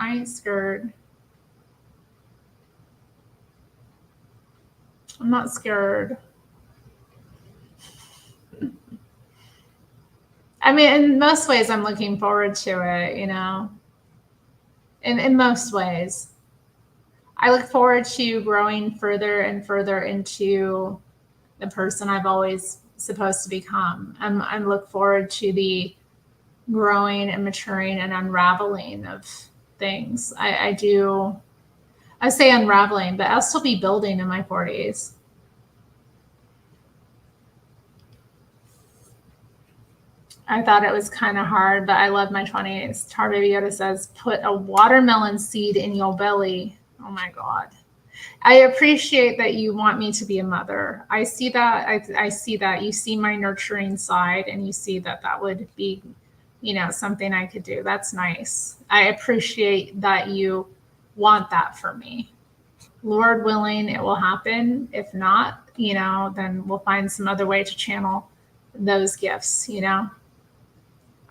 I'm not scared. I mean, in most ways, I'm looking forward to it, in most ways. I look forward to growing further and further into the person I've always supposed to become. I look forward to the growing and maturing and unraveling of things. I do. I say unraveling, but I'll still be building in my 40s. I thought it was kind of hard, but I love my 20s. Tar Baby Yoda says, put a watermelon seed in your belly. Oh my God. I appreciate that you want me to be a mother. I see that. I see that. You see my nurturing side, and you see that that would be, something I could do. That's nice. I appreciate that you want that for me. Lord willing, it will happen. If not, then we'll find some other way to channel those gifts,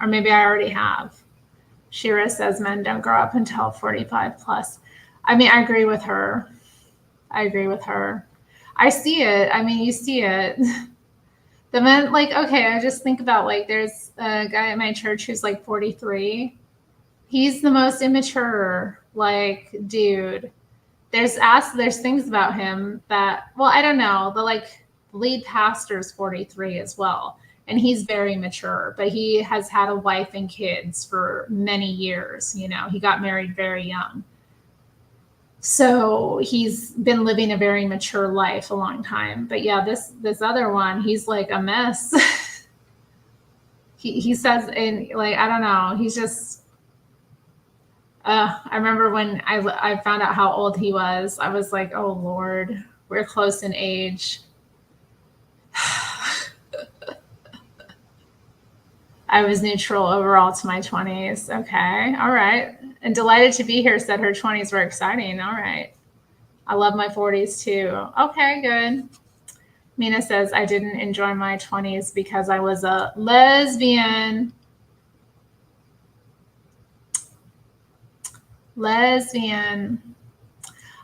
or maybe I already have. Shira says men don't grow up until 45 plus. I mean, I agree with her. I see it. I mean, you see it. The men, okay, I just think about, there's a guy at my church who's 43. He's the most immature, dude. There's things about him that, I don't know. The lead pastor's 43 as well. And he's very mature, but he has had a wife and kids for many years. He got married very young. So he's been living a very mature life a long time. But yeah, this other one, he's a mess. he says, and I don't know, he's just, I remember when I found out how old he was, I was like, oh Lord, we're close in age. I was neutral overall to my 20s. Okay. All right. And delighted to be here, said her 20s were exciting. All right. I love my 40s too. Okay, good. Mina says, I didn't enjoy my 20s because I was a lesbian.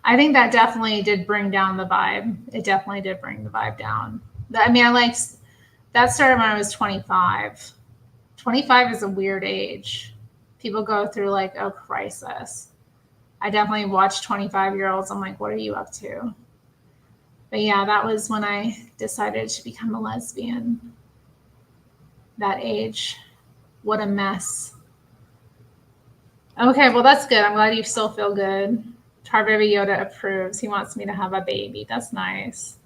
I think that definitely did bring down the vibe. It definitely did bring the vibe down. I mean, that started when I was 25. 25 is a weird age. People go through a crisis. I definitely watch 25-year-olds. I'm like, what are you up to? But yeah, that was when I decided to become a lesbian. That age. What a mess. Okay, well, that's good. I'm glad you still feel good. Tar Baby Yoda approves. He wants me to have a baby. That's nice.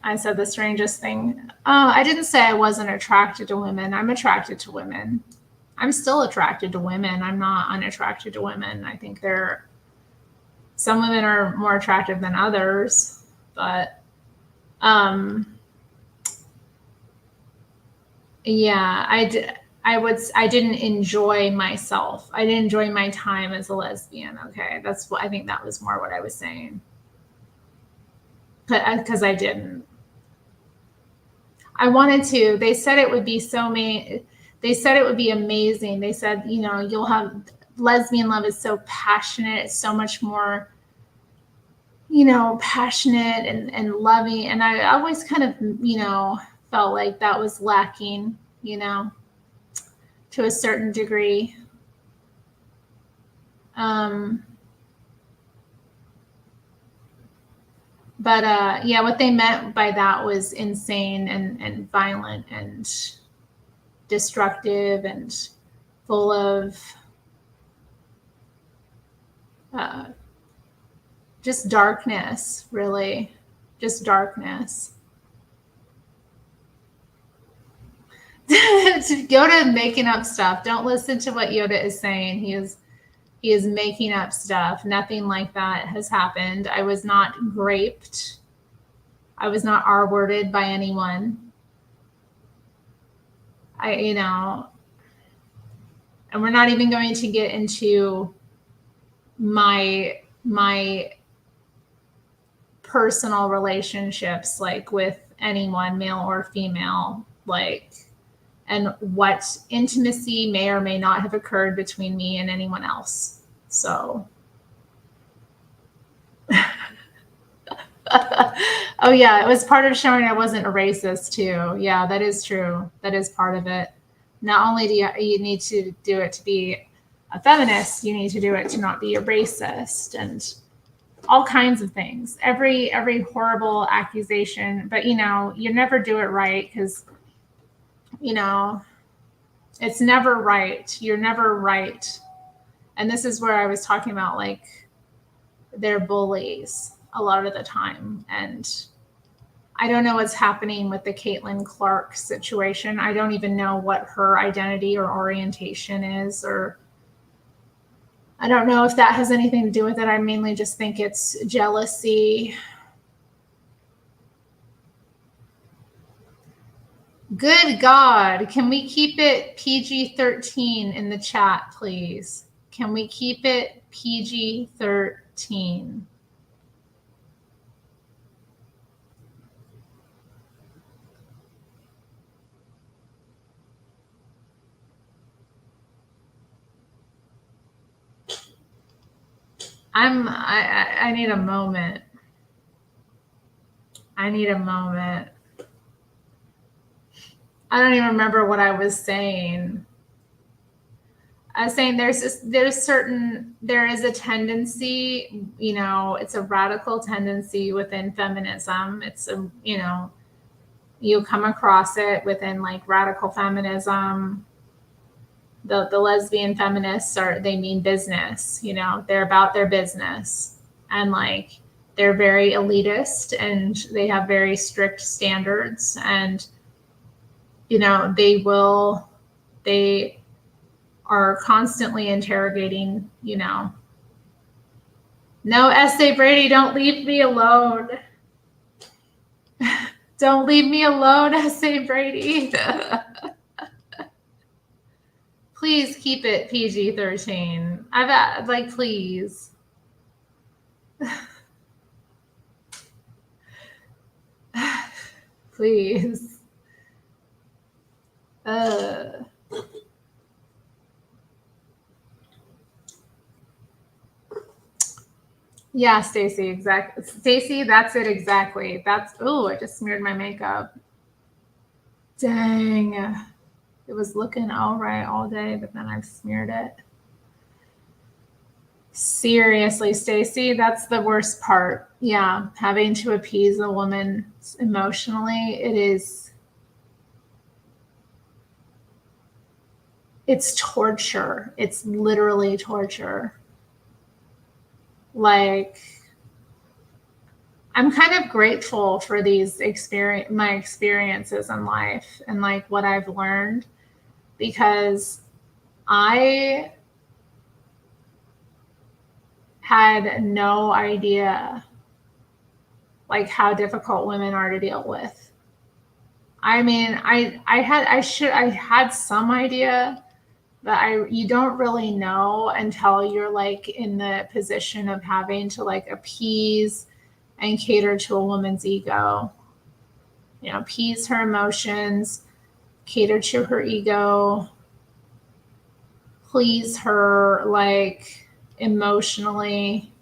I said the strangest thing. I didn't say I wasn't attracted to women. I'm attracted to women. I'm still attracted to women. I'm not unattracted to women. I think some women are more attractive than others, but yeah, I didn't enjoy myself. I didn't enjoy my time as a lesbian. Okay. I think that was more what I was saying. Because I didn't. I wanted to. They said it would be they said it would be amazing. They said, you'll have lesbian love is so passionate. It's so much more, passionate and loving. And I always kind of, felt like that was lacking, to a certain degree. But yeah, what they meant by that was insane and violent and destructive and full of just darkness, really. Just darkness. Yoda making up stuff. Don't listen to what Yoda is saying. He is making up stuff. Nothing like that has happened. I was not raped. I was not R-worded by anyone. And we're not even going to get into my personal relationships, with anyone, male or female, and what intimacy may or may not have occurred between me and anyone else. So, oh yeah, it was part of showing I wasn't a racist too. Yeah, that is true. That is part of it. Not only do you need to do it to be a feminist, you need to do it to not be a racist and all kinds of things. Every horrible accusation, but you never do it right because It's never right. You're never right. And this is where I was talking about, like, they're bullies a lot of the time. And I don't know what's happening with the Caitlin Clark situation. I don't even know what her identity or orientation is, or I don't know if that has anything to do with it. I mainly just think it's jealousy. Good God. Can we keep it PG-13 in the chat, please? Can we keep it PG-13? I need a moment. I need a moment. I don't even remember what I was saying. I was saying there is a tendency, you know, it's a radical tendency within feminism. It's a, you know, you come across it within like radical feminism. The lesbian feminists they mean business, you know, they're about their business, and like they're very elitist and they have very strict standards, and you know, they are constantly interrogating, you know. No, S.A. Brady, don't leave me alone. Don't leave me alone, S.A. Brady. Please keep it PG-13. Like, please. Please. Yeah, Stacy, exactly. Stacy, that's it exactly. I just smeared my makeup. Dang. It was looking all right all day, but then I've smeared it. Seriously, Stacy, that's the worst part. Yeah, having to appease a woman emotionally, it's torture. It's literally torture. Like, I'm kind of grateful for my experiences in life and like what I've learned, because I had no idea like how difficult women are to deal with. I mean, I had some idea, but you don't really know until you're like in the position of having to like appease and cater to a woman's ego. You know, appease her emotions, cater to her ego, please her like emotionally.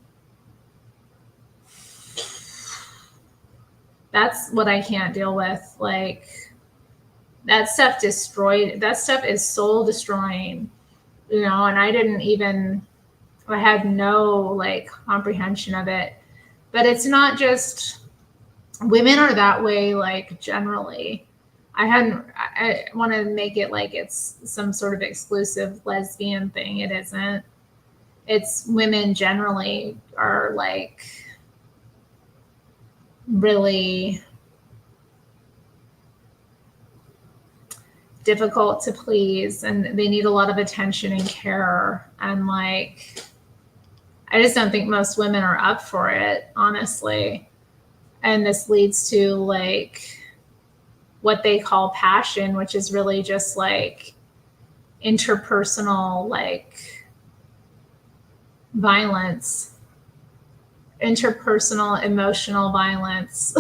That's what I can't deal with. Like, that stuff is soul destroying, you know, and I had no like comprehension of it. But it's not just women are that way, like generally. I want to make it like it's some sort of exclusive lesbian thing. It isn't. It's women generally are like really difficult to please, and they need a lot of attention and care, and like I just don't think most women are up for it, honestly. And this leads to like what they call passion, which is really just like interpersonal like violence, interpersonal emotional violence.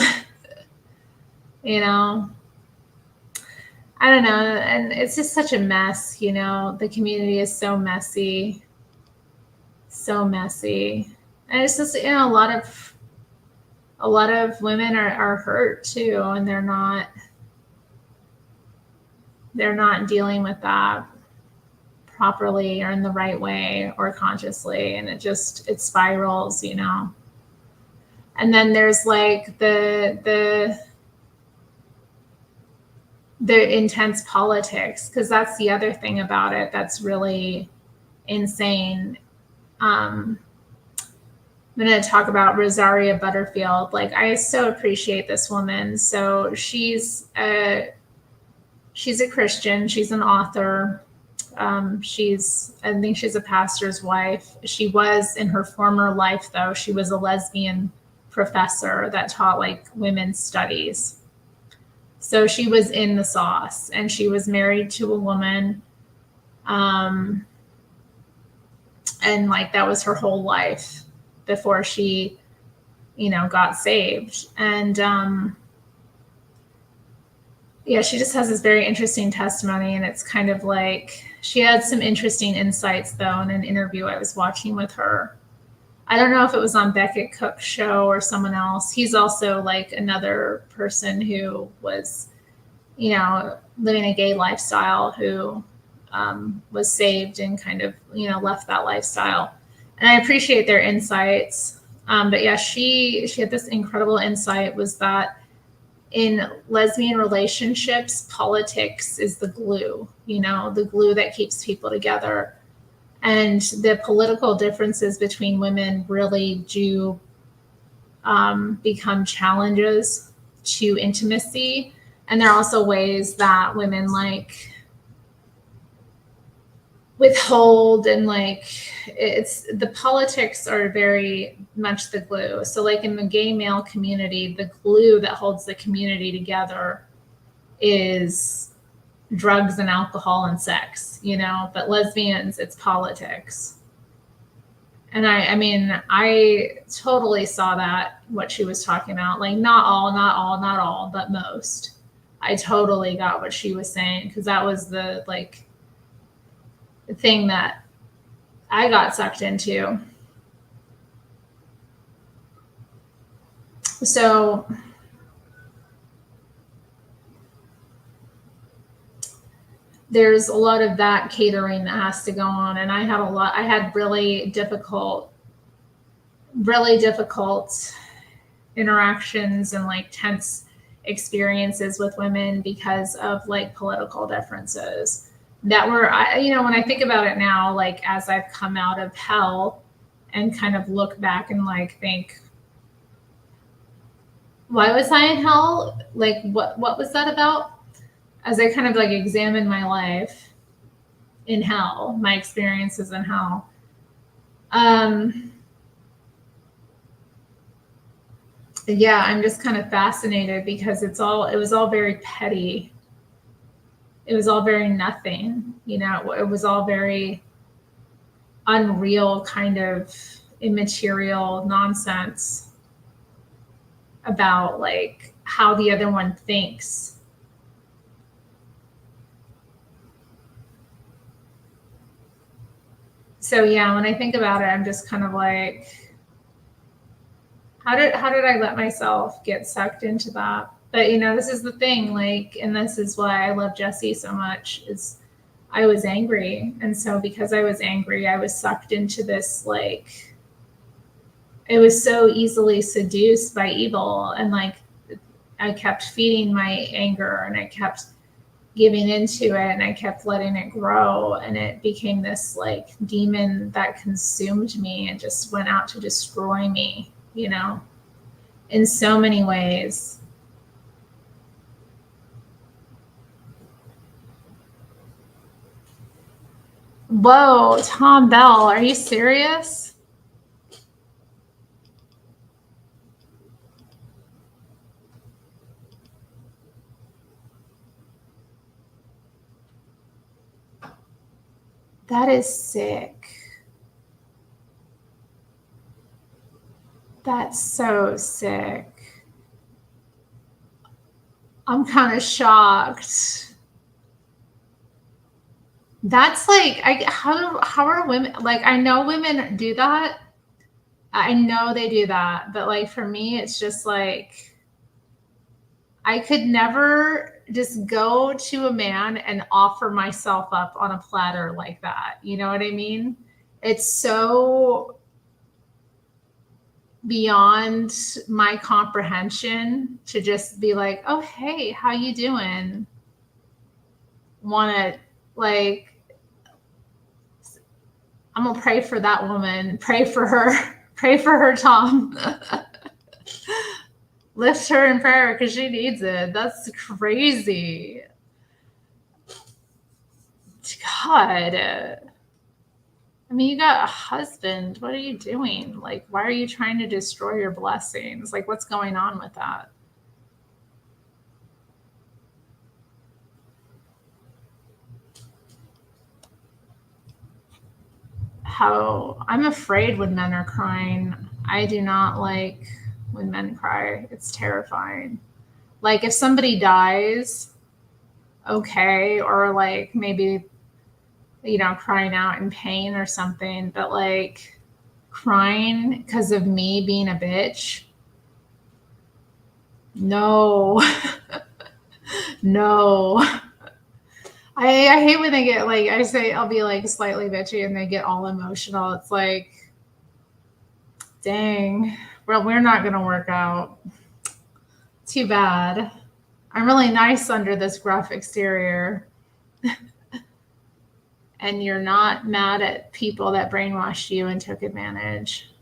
You know, I don't know. And it's just such a mess, you know, the community is so messy. So messy. And it's just, you know, a lot of women are hurt too, and they're not dealing with that properly or in the right way or consciously, and it spirals, you know. And then there's like the the intense politics, because that's the other thing about it that's really insane. I'm going to talk about Rosaria Butterfield. Like, I so appreciate this woman. So she's a Christian. She's an author. I think she's a pastor's wife. She was, in her former life, though, she was a lesbian professor that taught like women's studies. So she was in the sauce, and she was married to a woman. And like, that was her whole life before she, got saved. And, yeah, she just has this very interesting testimony, and it's kind of like, she had some interesting insights, though, in an interview I was watching with her. I don't know if it was on Beckett Cook's show or someone else. He's also like another person who was, living a gay lifestyle, who was saved and kind of, left that lifestyle. And I appreciate their insights. But yeah, she had this incredible insight, was that in lesbian relationships, politics is the glue, the glue that keeps people together. And the political differences between women really do become challenges to intimacy. And there are also ways that women like withhold, and like, it's, the politics are very much the glue. So like in the gay male community, the glue that holds the community together is drugs and alcohol and sex, but lesbians, it's politics. And I mean, I totally saw that, what she was talking about, like not all, but most. I totally got what she was saying, because that was the like thing that I got sucked into. So there's a lot of that catering that has to go on. And I had really difficult interactions and like tense experiences with women because of like political differences that were, when I think about it now, like as I've come out of hell and kind of look back and like think, why was I in hell? Like, what was that about? As I kind of like examine my life in hell, my experiences in hell. Yeah, I'm just kind of fascinated, because it was all very petty. It was all very nothing, it was all very unreal, kind of immaterial nonsense about like how the other one thinks. So yeah, when I think about it, I'm just kind of like, how did I let myself get sucked into that? But this is the thing, like, and this is why I love Jesse so much, is I was angry. And so because I was angry, I was sucked into this, like, it was so easily seduced by evil. And like, I kept feeding my anger, and I kept giving into it, and I kept letting it grow, and it became this like demon that consumed me and just went out to destroy me, in so many ways. Whoa, Tom Bell, are you serious? That is sick. That's so sick. I'm kind of shocked. That's like, how are women, like, I know women do that. I know they do that, but like for me, it's just like, I could never just go to a man and offer myself up on a platter like that. You know what I mean? It's so beyond my comprehension to just be like, oh, hey, how you doing? want to, like, I'm going to pray for that woman. Pray for her. Pray for her, Tom. Lift her in prayer because she needs it. That's crazy. God. I mean, you got a husband. What are you doing? Like, why are you trying to destroy your blessings? Like, what's going on with that? How I'm afraid when men are crying. I do not like when men cry. It's terrifying. Like, if somebody dies, okay, or like maybe, crying out in pain or something, but like crying because of me being a bitch, no. No. I hate when they get, like, I say I'll be like slightly bitchy and they get all emotional. It's like, dang, well, we're not going to work out. Too bad. I'm really nice under this gruff exterior. And you're not mad at people that brainwashed you and took advantage.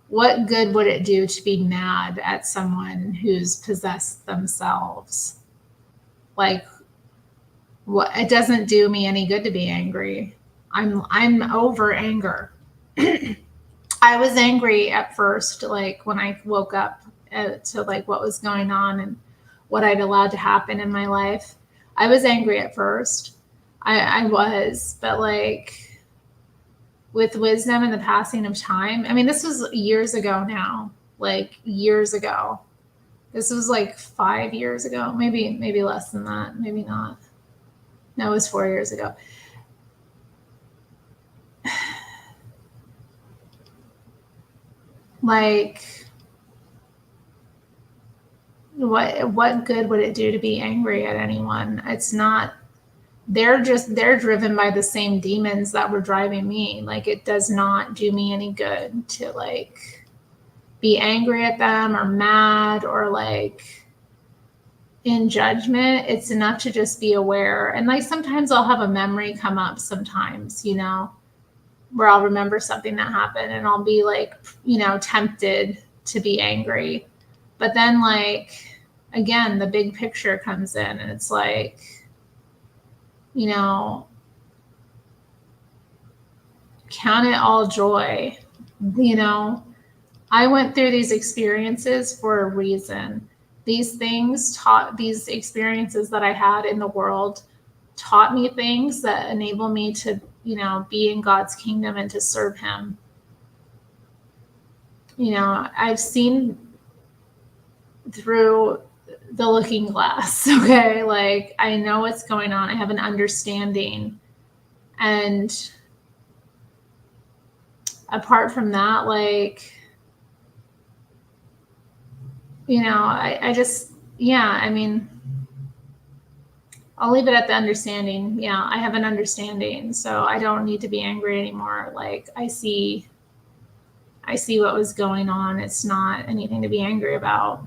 What good would it do to be mad at someone who's possessed themselves? Like, what? It doesn't do me any good to be angry. I'm over anger. I was angry at first, like when I woke up to like what was going on and what I'd allowed to happen in my life. I was angry at first. I was, but like with wisdom and the passing of time, I mean, this was years ago now, like years ago. This was like 5 years ago, maybe less than that, maybe not. No, it was 4 years ago. Like, what good would it do to be angry at anyone? It's not. They're driven by the same demons that were driving me. Like, it does not do me any good to like be angry at them or mad or like in judgment. It's enough to just be aware. And like sometimes I'll have a memory come up sometimes, where I'll remember something that happened and I'll be like, tempted to be angry. But then like, again, the big picture comes in and it's like, count it all joy. I went through these experiences for a reason. These experiences that I had in the world taught me things that enable me to, be in God's kingdom and to serve him. I've seen through the looking glass. Okay. Like, I know what's going on. I have an understanding. And apart from that, like, I just, I mean, I'll leave it at the understanding. Yeah, I have an understanding, so I don't need to be angry anymore. Like, I see what was going on. It's not anything to be angry about.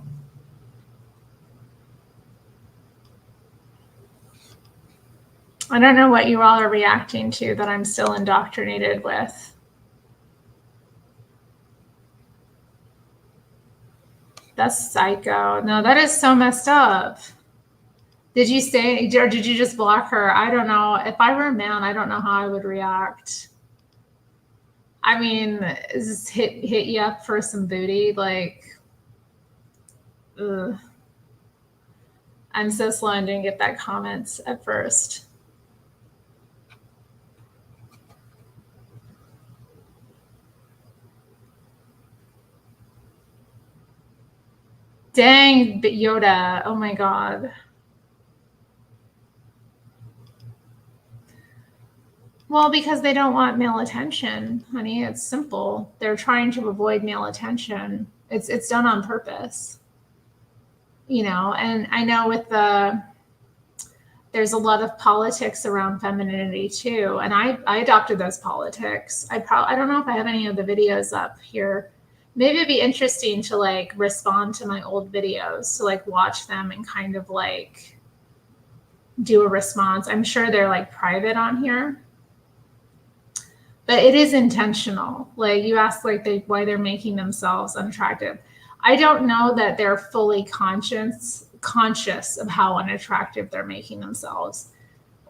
I don't know what you all are reacting to that I'm still indoctrinated with. That's psycho. No, that is so messed up. Did you say, or did you just block her? I don't know. If I were a man, I don't know how I would react. I mean, just hit you up for some booty, like, ugh. I'm so slow and didn't get that comment at first. Dang, Yoda. Oh my God. Well, because they don't want male attention, honey. It's simple. They're trying to avoid male attention. It's done on purpose. And I know there's a lot of politics around femininity too. And I adopted those politics. I don't know if I have any of the videos up here. Maybe it'd be interesting to like respond to my old videos, to like watch them and kind of like do a response. I'm sure they're like private on here, but it is intentional. Like you ask like why they're making themselves unattractive. I don't know that they're fully conscious of how unattractive they're making themselves,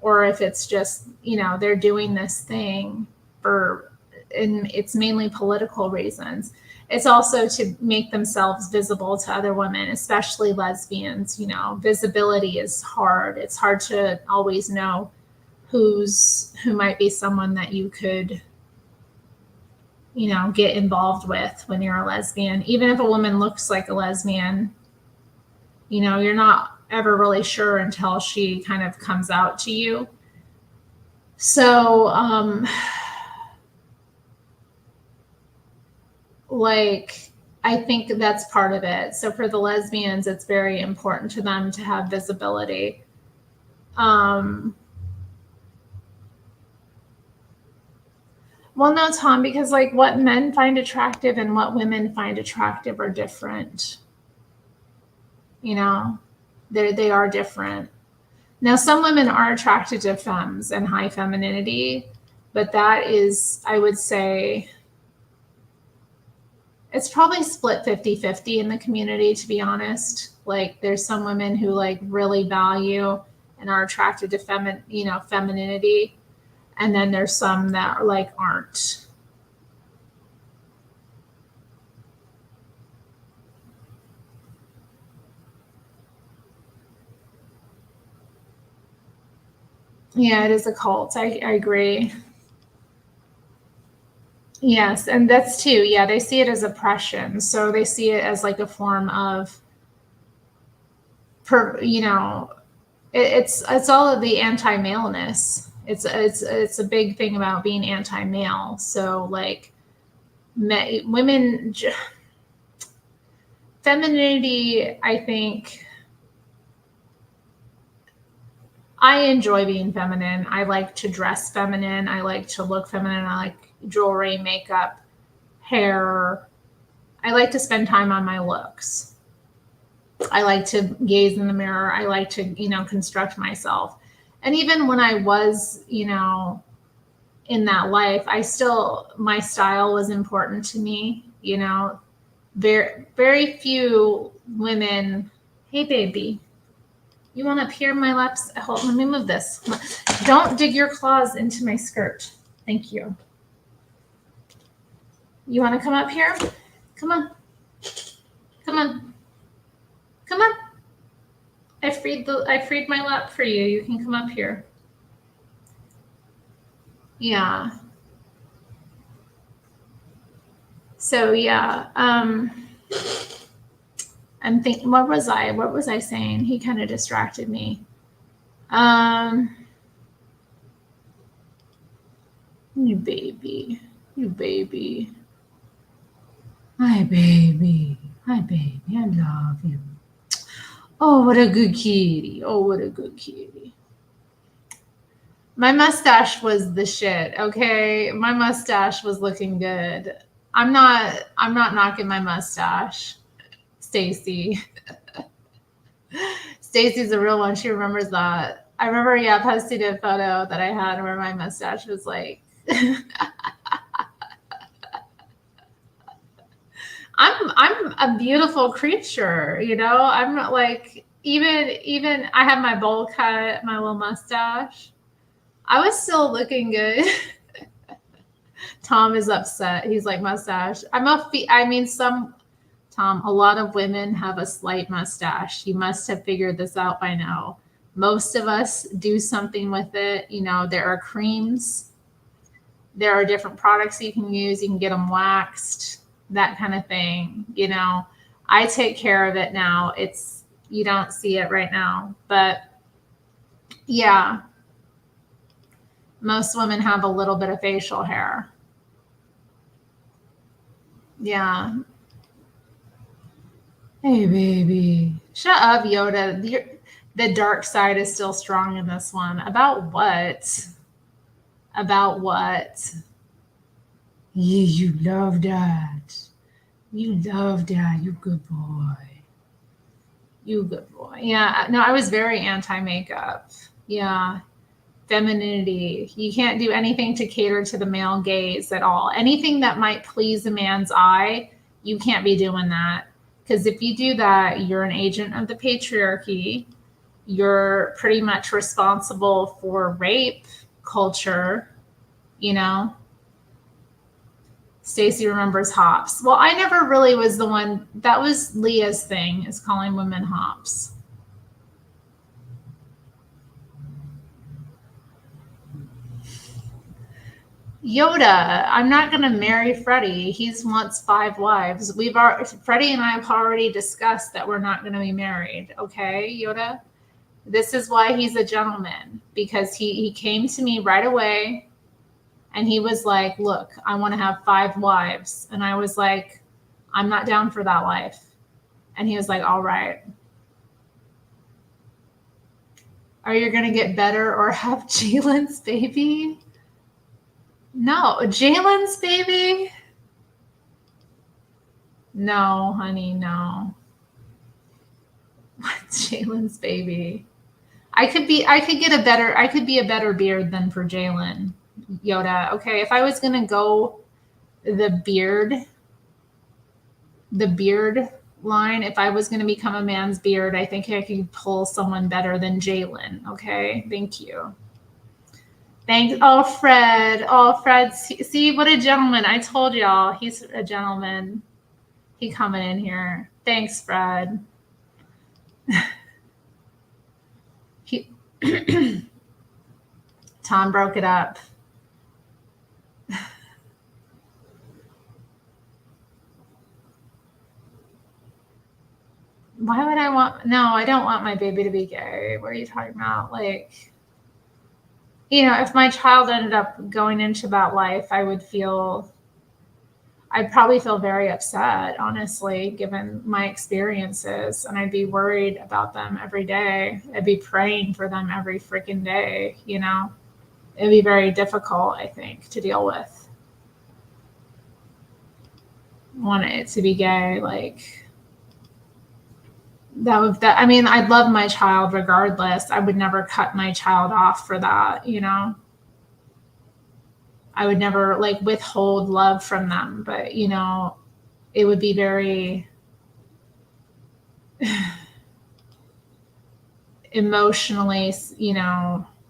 or if it's just, they're doing this thing and it's mainly political reasons. It's also to make themselves visible to other women, especially lesbians. Visibility is hard. It's hard to always know who might be someone that you could, get involved with when you're a lesbian. Even if a woman looks like a lesbian, you're not ever really sure until she kind of comes out to you. So, I think that's part of it. So for the lesbians, it's very important to them to have visibility. Well, no, Tom, because what men find attractive and what women find attractive are different. They are different. Now, some women are attracted to femmes and high femininity, but that is, I would say, it's probably split 50-50 in the community, to be honest. There's some women who really value and are attracted to femininity. And then there's some that aren't. Yeah, it is a cult. I agree. Yes, and that's too. Yeah, they see it as oppression. So they see it as a form of, it's all of the anti-maleness. It's a big thing about being anti-male. So women, femininity, I think. I enjoy being feminine. I like to dress feminine. I like to look feminine. I like jewelry, makeup, hair. I like to spend time on my looks. I like to gaze in the mirror. I like to, construct myself. And even when I was, in that life, my style was important to me. Very, very few women. Hey, baby. You want to appear in my laps? Hold, let me move this. Don't dig your claws into my skirt. Thank you. You want to come up here? Come on. Come on. Come on. I freed my lap for you. You can come up here. Yeah. So yeah. I'm thinking, what was I saying? He kind of distracted me. You baby. Hi, baby. I love you. Oh, what a good kitty. My mustache was the shit, okay? My mustache was looking good. I'm not knocking my mustache. Stacy. Stacy's a real one. She remembers that. I remember, posting a photo that I had where my mustache was I'm a beautiful creature, I'm not even I have my bowl cut, my little mustache. I was still looking good. Tom is upset. He's like, mustache. Tom, a lot of women have a slight mustache. You must have figured this out by now. Most of us do something with it. There are creams. There are different products you can use. You can get them waxed, that kind of thing. I take care of it now. You don't see it right now, but yeah, most women have a little bit of facial hair. Yeah. Hey, baby. Shut up, Yoda. The dark side is still strong in this one. About what? Yeah, you love that. You good boy. Yeah, no, I was very anti-makeup. Yeah. Femininity. You can't do anything to cater to the male gaze at all. Anything that might please a man's eye, you can't be doing that. Because if you do that, you're an agent of the patriarchy. You're pretty much responsible for rape culture, you know. Stacy remembers hops. Well, I never really was the one. That was Leah's thing, is calling women hops. Yoda, I'm not going to marry Freddie. He wants 5 wives. Freddie and I have already discussed that we're not going to be married. Okay, Yoda? This is why he's a gentleman, because he came to me right away and he was like, look, I want to have 5 wives. And I was like, I'm not down for that life. And he was like, all right. Are you going to get better or have Jalen's baby? No, Jalen's baby? No, honey, no. Jalen's baby. I could be a better beard than for Jalen, Yoda. Okay, if I was gonna go the beard line, if I was gonna become a man's beard, I think I could pull someone better than Jalen. Okay, thank you. Thanks. Fred. See what a gentleman. I told y'all he's a gentleman. He coming in here. Thanks, Fred. Tom broke it up. Why would I want? No, I don't want my baby to be gay. What are you talking about? Like, if my child ended up going into that life, I'd probably feel very upset, honestly, given my experiences. And I'd be worried about them every day. I'd be praying for them every freaking day, It'd be very difficult, I think, to deal with. Want it to be gay, like I'd love my child regardless. I would never cut my child off for that, I would never withhold love from them, but it would be very emotionally,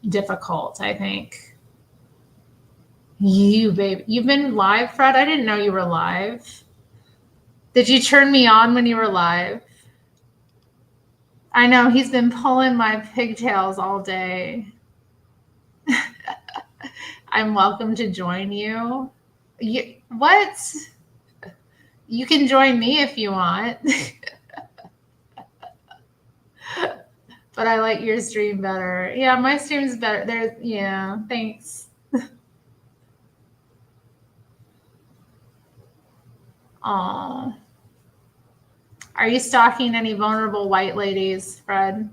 difficult, I think. You, babe, you've been live, Fred? I didn't know you were live. Did you turn me on when you were live? I know, he's been pulling my pigtails all day. I'm welcome to join you. What? You can join me if you want. But I like your stream better. Yeah, my stream's better. Yeah, thanks. Aw. Are you stalking any vulnerable white ladies, Fred?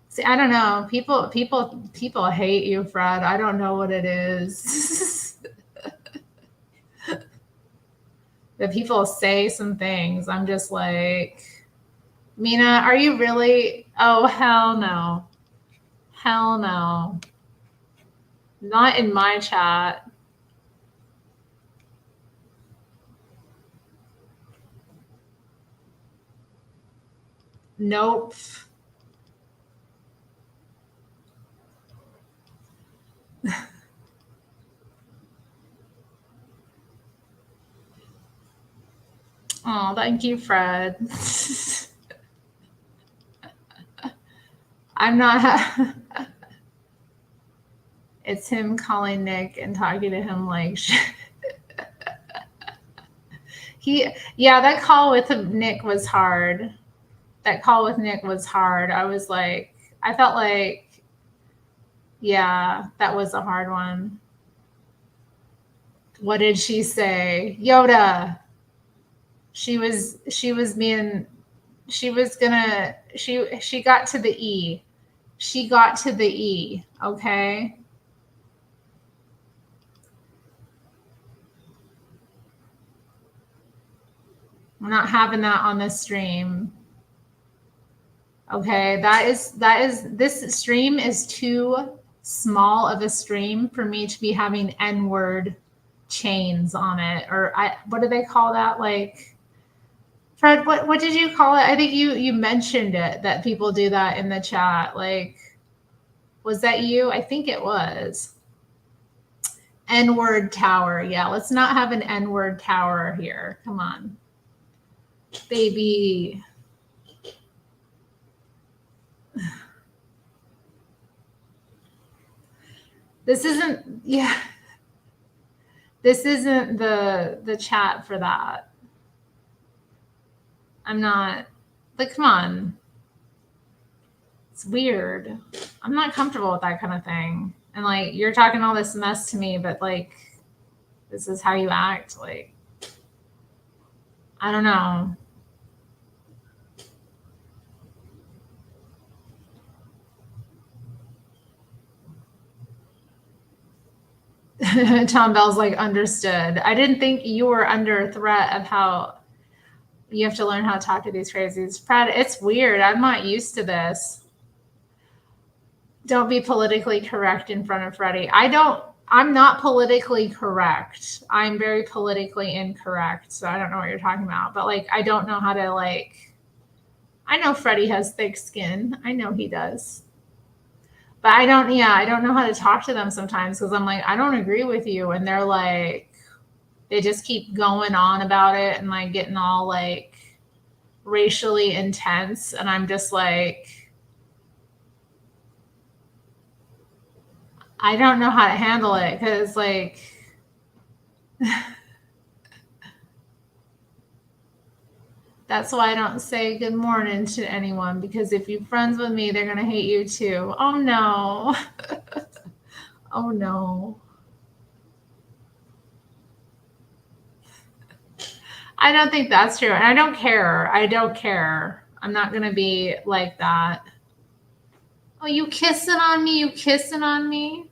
See, I don't know. People hate you, Fred. I don't know what it is. The people say some things. I'm just like, Mina, are you really? Oh, hell no. Hell no. Not in my chat. Nope. Oh, thank you, Fred. I'm not. It's him calling Nick and talking to him like that call with Nick was hard. That call with Nick was hard. I felt like, yeah, that was a hard one. What did she say? Yoda. She was gonna, she got to the E. She got to the E, okay? I'm not having that on the stream. Okay, this stream is too small of a stream for me to be having N-word chains on it. Or what do they call that? Like, Fred, what did you call it? I think you mentioned it, that people do that in the chat. Like, was that you? I think it was. N-word tower. Yeah, let's not have an N-word tower here. Come on. Baby. This isn't This isn't the chat for that. I'm not, like, come on. It's weird. I'm not comfortable with that kind of thing. And like, you're talking all this mess to me, but like, this is how you act. Like, I don't know. Tom Bell's like, understood. I didn't think you were under threat of how you have to learn how to talk to these crazies. Fred, it's weird. I'm not used to this. Don't be politically correct in front of Freddie. I'm not politically correct. I'm very politically incorrect. So I don't know what you're talking about. But like, I don't know how to like, I know Freddie has thick skin. I know he does. But I don't know how to talk to them sometimes because I'm like, I don't agree with you. And they're like, they just keep going on about it and like getting all like racially intense. And I'm just like, I don't know how to handle it because like, that's why I don't say good morning to anyone, because if you're friends with me, they're going to hate you too. Oh no. Oh no. I don't think that's true. And I don't care. I don't care. I'm not going to be like that. Oh, you kissing on me? You kissing on me?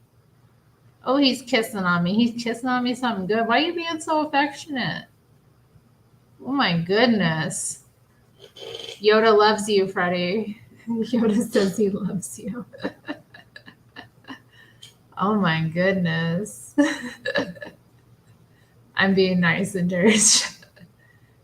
Oh, he's kissing on me. He's kissing on me something good. Why are you being so affectionate? Oh my goodness. Yoda loves you, Freddie. Yoda says he loves you. Oh my goodness. I'm being nice and dirty.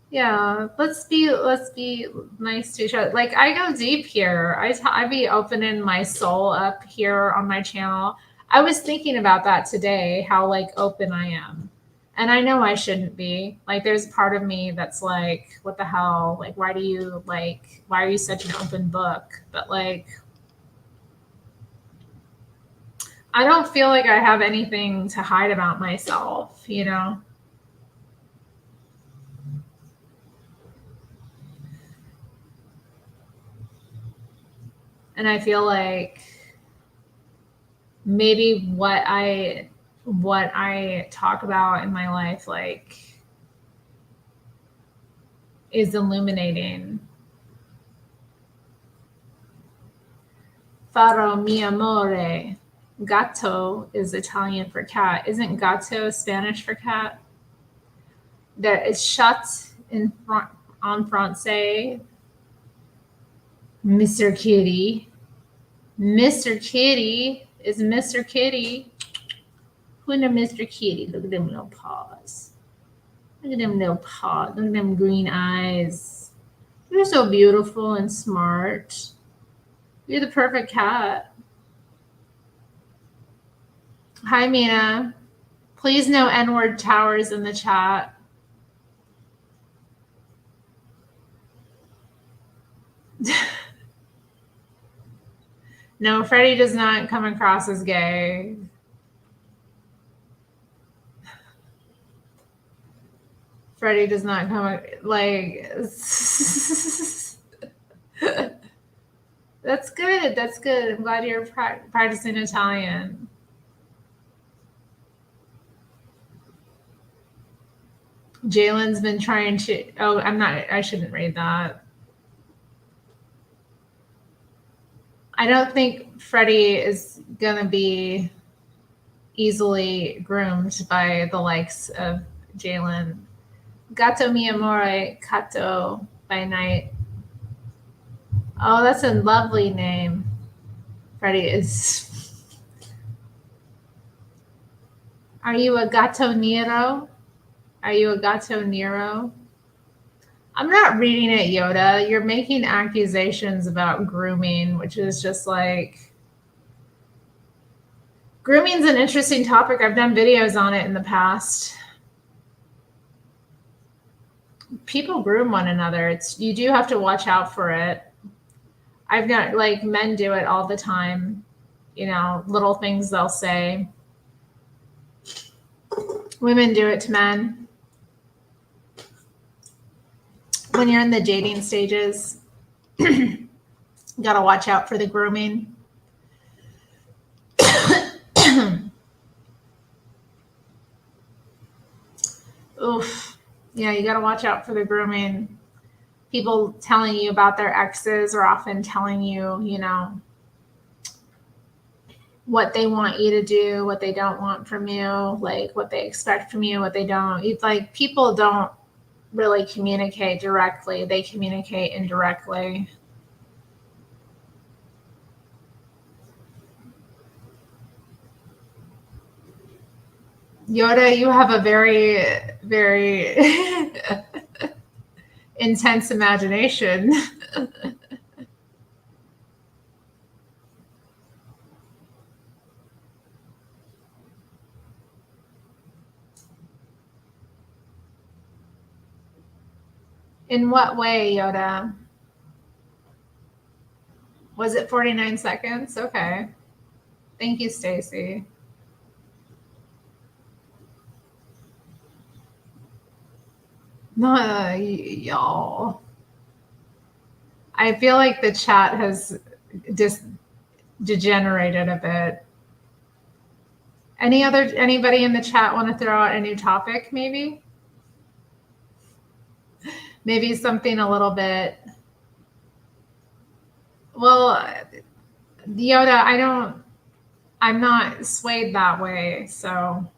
Yeah, let's be nice to each other. Like, I go deep here. I be opening my soul up here on my channel. I was thinking about that today, how like open I am. And I know I shouldn't be. Like, there's a part of me that's like, what the hell? Like, why are you such an open book? But like, I don't feel like I have anything to hide about myself, you know? And I feel like maybe what I talk about in my life like is illuminating. Faro mi amore. Gatto is Italian for cat. Isn't gatto Spanish for cat? There is chat en français. Mr. Kitty. Mr. Kitty is Mr. Kitty. Who in the Mr. Kitty? Look at them little paws. Look at them little paws. Look at them green eyes. You're so beautiful and smart. You're the perfect cat. Hi, Mina. Please no N-word towers in the chat. No, Freddie does not come across as gay. Freddie does not come like. That's good. That's good. I'm glad you're practicing Italian. Jalen's been trying to. Oh, I shouldn't read that. I don't think Freddie is going to be easily groomed by the likes of Jalen. Gato mi amore, Kato by night. Oh, that's a lovely name. Freddie is. Are you a Gato Nero? Are you a Gato Nero? I'm not reading it, Yoda. You're making accusations about grooming, which is just like. Grooming's an interesting topic. I've done videos on it in the past. People groom one another. You do have to watch out for it. I've got like men do it all the time. You know, little things they'll say. Women do it to men. When you're in the dating stages, you gotta watch out for the grooming. Oof. Yeah, you gotta watch out for the grooming. People telling you about their exes are often telling you, you know, what they want you to do, what they don't want from you, like what they expect from you, what they don't. It's like people don't really communicate directly. They communicate indirectly. Yoda, you have a very, very intense imagination. In what way, Yoda? Was it 49 seconds? Okay. Thank you, Stacy. No, y'all. I feel like the chat has just degenerated a bit. Anybody in the chat want to throw out a new topic, maybe? Maybe something a little bit. Well, Yoda, I'm not swayed that way, so.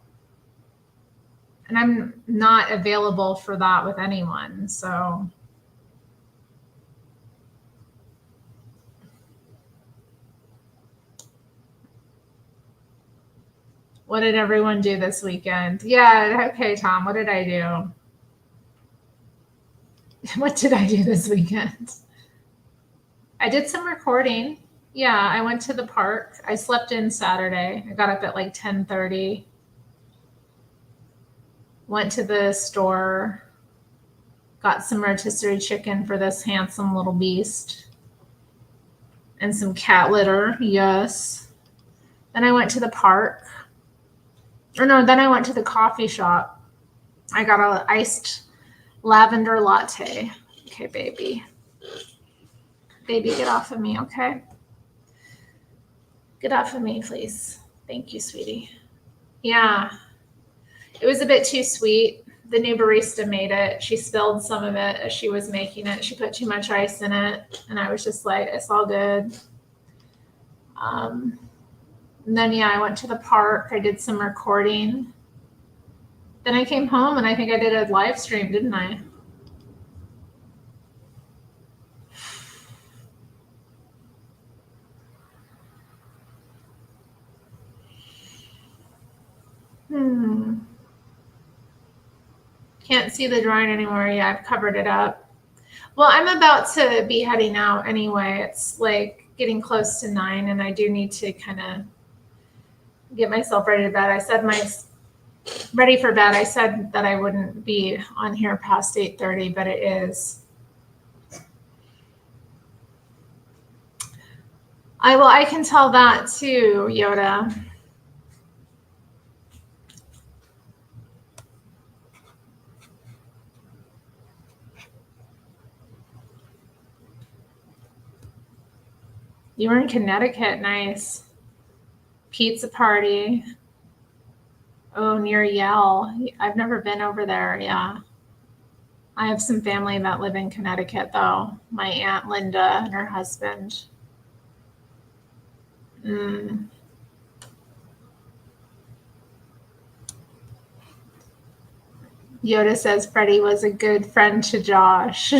And I'm not available for that with anyone, so. What did everyone do this weekend? Yeah, okay, Tom, what did I do? What did I do this weekend? I did some recording. Yeah, I went to the park. I slept in Saturday. I got up at like 10:30. Went to the store. Got some rotisserie chicken for this handsome little beast. And some cat litter, yes. Then I went to the park. Then I went to the coffee shop. I got an iced lavender latte. Okay, baby. Baby, get off of me, okay? Get off of me, please. Thank you, sweetie. Yeah. It was a bit too sweet. The new barista made it. She spilled some of it as she was making it. She put too much ice in it. And I was just like, it's all good. And then, yeah, I went to the park. I did some recording. Then I came home and I think I did a live stream, didn't I? Can't see the drawing anymore. Yeah, I've covered it up. Well, I'm about to be heading out anyway. It's like getting close to 9 and I do need to kind of get myself ready to bed. Ready for bed. I said that I wouldn't be on here past 8:30, but it is. I can tell that too, Yoda. You were in Connecticut, nice. Pizza party. Oh, near Yale. I've never been over there, yeah. I have some family that live in Connecticut, though. My Aunt Linda and her husband. Yoda says Freddie was a good friend to Josh.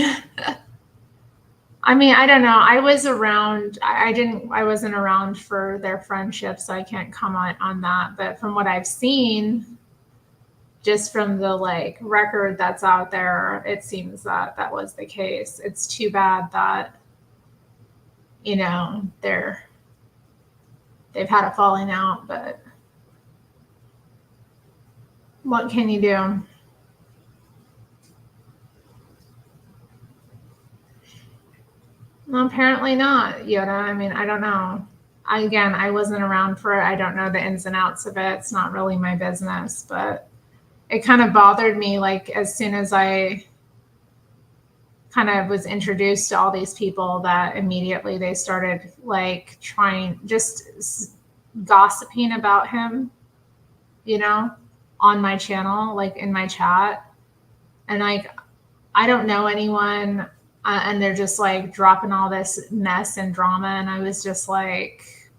I mean, I don't know. I was around, I wasn't around for their friendship, so I can't comment on that. But from what I've seen, just from the like record that's out there, it seems that that was the case. It's too bad that, you know, they've had a falling out, but what can you do? Well, apparently not, Yoda. I mean, I don't know. I wasn't around for it. I don't know the ins and outs of it. It's not really my business, but it kind of bothered me. Like as soon as I kind of was introduced to all these people, that immediately they started like trying, just gossiping about him, you know, on my channel, like in my chat. And like, I don't know anyone. And they're just like dropping all this mess and drama. And I was just like,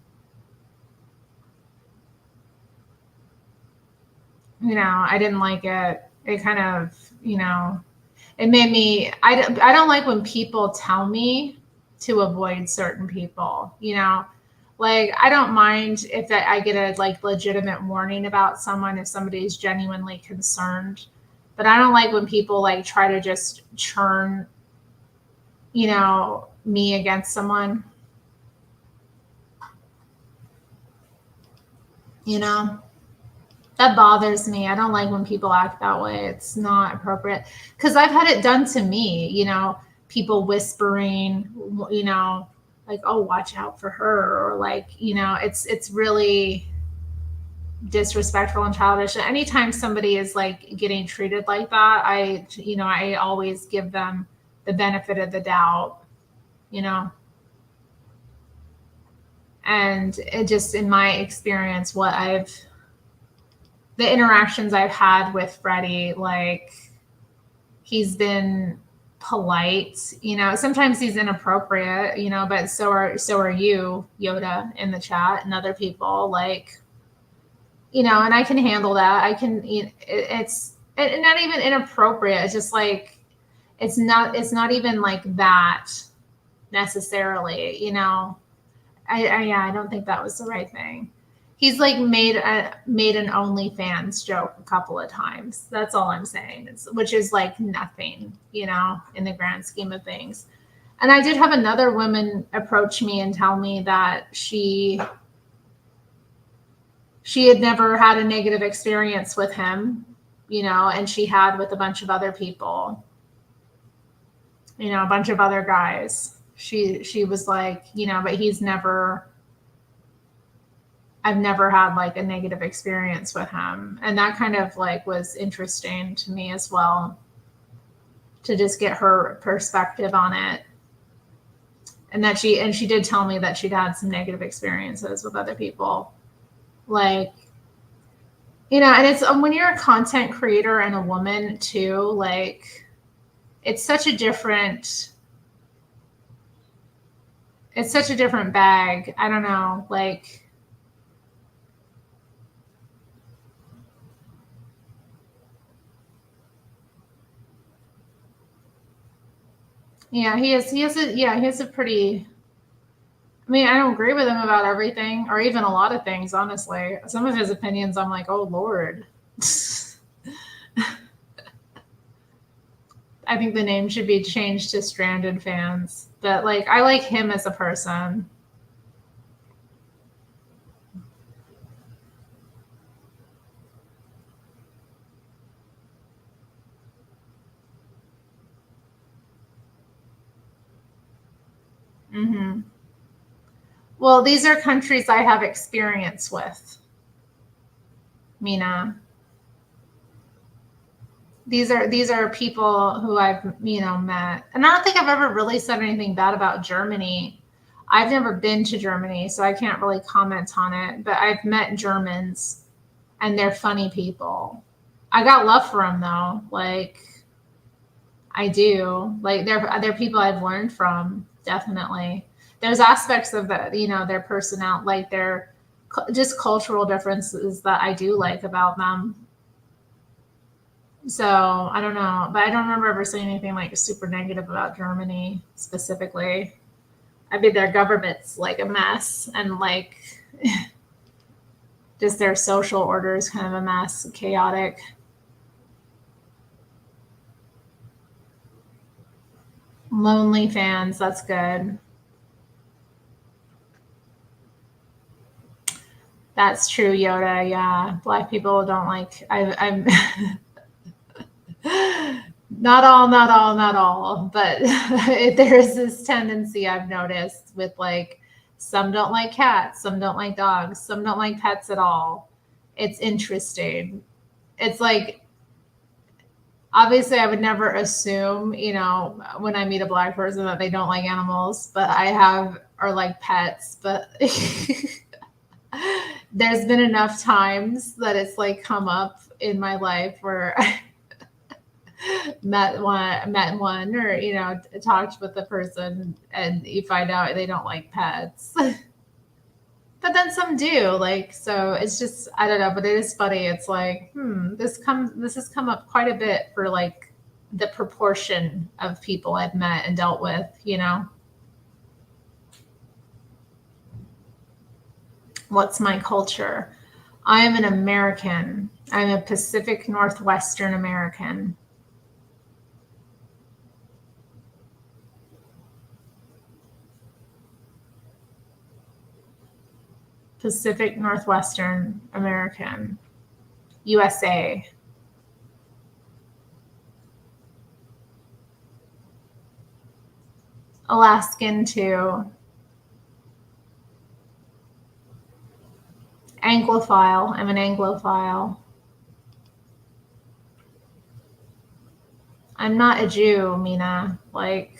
you know, I didn't like it. It kind of, you know, it made me, I don't like when people tell me to avoid certain people, you know, like I don't mind if that I get a like legitimate warning about someone, if somebody's genuinely concerned, but I don't like when people like try to just churn, you know, me against someone, you know. That bothers me. I don't like when people act that way. It's not appropriate because I've had it done to me, you know, people whispering, you know, like, oh, watch out for her, or like, you know, it's really disrespectful and childish. Anytime somebody is like getting treated like that, you know, I always give them the benefit of the doubt, you know. And it just, in my experience, the interactions I've had with Freddie, like he's been polite, you know, sometimes he's inappropriate, you know, but so are you, Yoda, in the chat, and other people, like, you know, and I can handle that. I can, it's not even inappropriate. It's just like, it's not even like that necessarily, you know. Yeah, I don't think that was the right thing. He's like made an OnlyFans joke a couple of times. That's all I'm saying. Which is like nothing, you know, in the grand scheme of things. And I did have another woman approach me and tell me that she had never had a negative experience with him, you know, and she had with a bunch of other people, you know, a bunch of other guys. She was like, you know, but I've never had like a negative experience with him. And that kind of like was interesting to me as well, to just get her perspective on it. And that she did tell me that she'd had some negative experiences with other people. Like, you know, and it's when you're a content creator and a woman too, like it's such a different bag. I don't know, like, yeah, he has a pretty, I mean, I don't agree with him about everything, or even a lot of things, honestly. Some of his opinions, I'm like, oh, Lord. I think the name should be changed to Stranded Fans. But, like, I like him as a person. Mm-hmm. Well, these are countries I have experience with, Mina. These are people who I've, you know, met. And I don't think I've ever really said anything bad about Germany. I've never been to Germany, so I can't really comment on it. But I've met Germans, and they're funny people. I got love for them, though. Like, I do. Like, they're people I've learned from, definitely. There's aspects of the, you know, their personality, like their just cultural differences that I do like about them. So I don't know, but I don't remember ever saying anything like super negative about Germany specifically. I mean, their government's like a mess, and like just their social order is kind of a mess, chaotic. Lonely fans, that's good. That's true, Yoda. Yeah, black people don't like. I'm not all, but there is this tendency I've noticed with like some don't like cats, some don't like dogs, some don't like pets at all. It's interesting. It's like obviously I would never assume, when I meet a black person that they don't like animals, but I have or like pets, but there's been enough times that it's like come up in my life where met one or talked with the person and you find out they don't like pets. But then some do, like, so it's just I don't know, but it is funny. It's like this has come up quite a bit for like the proportion of people I've met and dealt with. What's my culture? I am an American. I'm a Pacific Northwestern American. Pacific Northwestern American. USA. Alaskan too. Anglophile. I'm an Anglophile. I'm not a Jew, Mina. Like,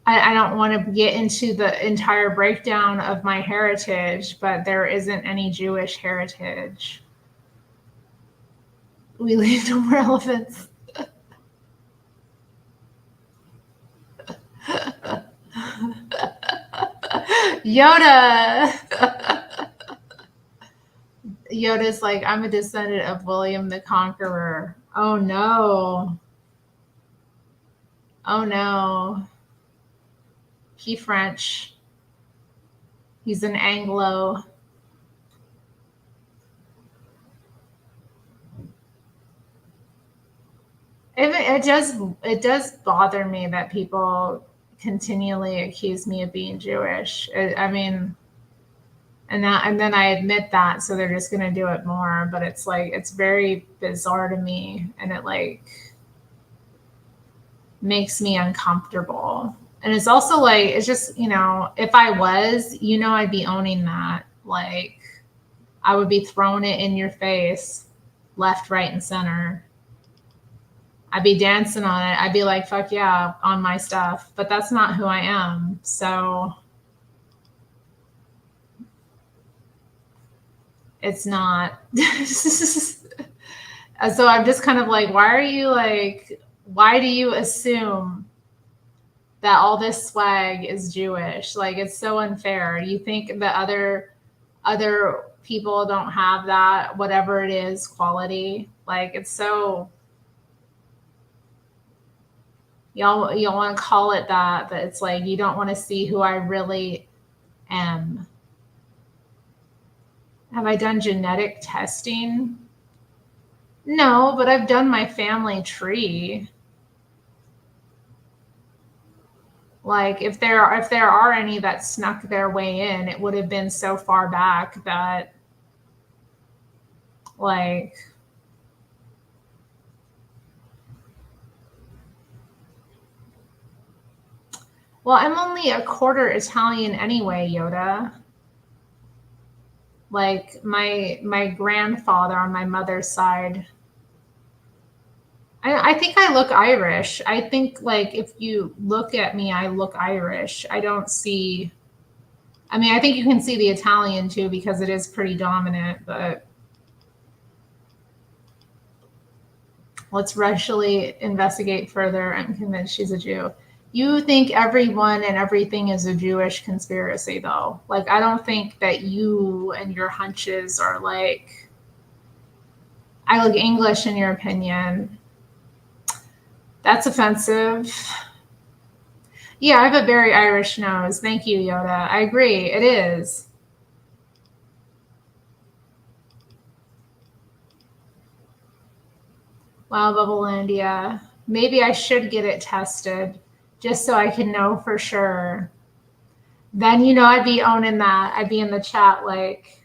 I don't want to get into the entire breakdown of my heritage, but there isn't any Jewish heritage. We leave no more elephants. Yoda! Yoda's like, I'm a descendant of William the Conqueror. Oh no. Oh no. He French. He's an Anglo. It does bother me that people continually accuse me of being Jewish. I mean, and then I admit that, so they're just gonna do it more. But it's like it's very bizarre to me, and it like makes me uncomfortable. And it's also like it's just if I was, I'd be owning that. Like I would be throwing it in your face, left, right, and center. I'd be dancing on it. I'd be like, fuck yeah, on my stuff. But that's not who I am. So it's not. So I'm just kind of like, why do you assume that all this swag is Jewish? Like, it's so unfair. You think that other people don't have that, whatever it is, quality. Like, it's so y'all want to call it that, but it's like you don't want to see who I really am. Have I done genetic testing? No, but I've done my family tree. Like if there are any that snuck their way in, it would have been so far back that like well, I'm only a quarter Italian anyway, Yoda. Like my grandfather on my mother's side. I think I look Irish. I think like if you look at me, I look Irish. I don't see. I mean, I think you can see the Italian too because it is pretty dominant. But let's racially investigate further. I'm convinced she's a Jew. You think everyone and everything is a Jewish conspiracy, though. Like, I don't think that you and your hunches are like, I look English in your opinion. That's offensive. Yeah, I have a very Irish nose. Thank you, Yoda. I agree. It is. Wow, Bubblelandia. Maybe I should get it tested just so I can know for sure. Then, I'd be owning that. I'd be in the chat like,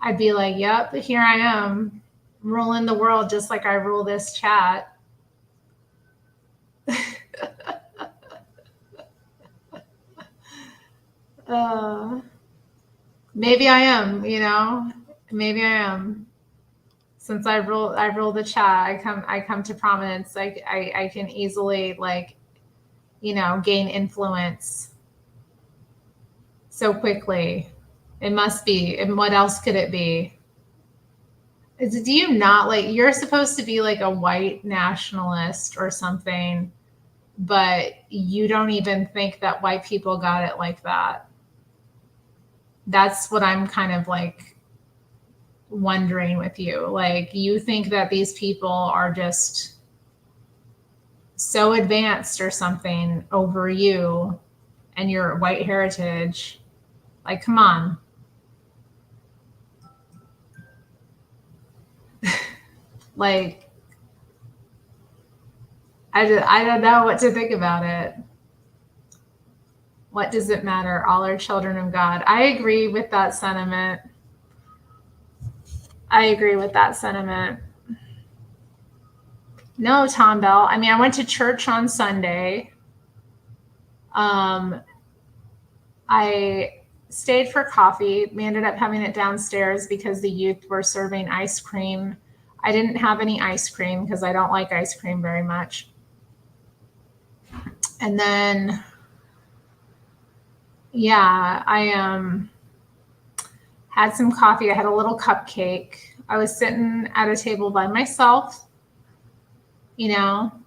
I'd be like, yep, here I am, ruling the world just like I rule this chat. Maybe I am, maybe I am. Since I rule the chat, I come to prominence. I can easily gain influence so quickly. It must be. And what else could it be? Do you not you're supposed to be like a white nationalist or something, but you don't even think that white people got it like that? That's what I'm kind of wondering with you. Like, you think that these people are just so advanced or something over you and your white heritage. Like, come on. Like, I don't know what to think about it. What does it matter? All are children of God. I agree with that sentiment. No, Tom Bell. I mean, I went to church on Sunday. I stayed for coffee. We ended up having it downstairs because the youth were serving ice cream. I didn't have any ice cream because I don't like ice cream very much. And then, yeah, I had some coffee. I had a little cupcake. I was sitting at a table by myself, because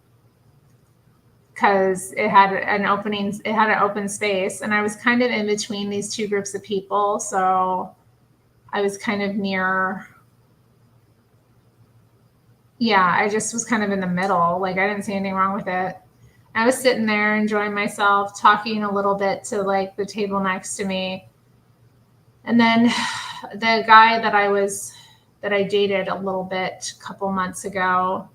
it had an open space, and I was kind of in between these two groups of people. So I was kind of near, I just was kind of in the middle. Like, I didn't see anything wrong with it. I was sitting there enjoying myself, talking a little bit to the table next to me. And then the guy that I dated a little bit a couple months ago,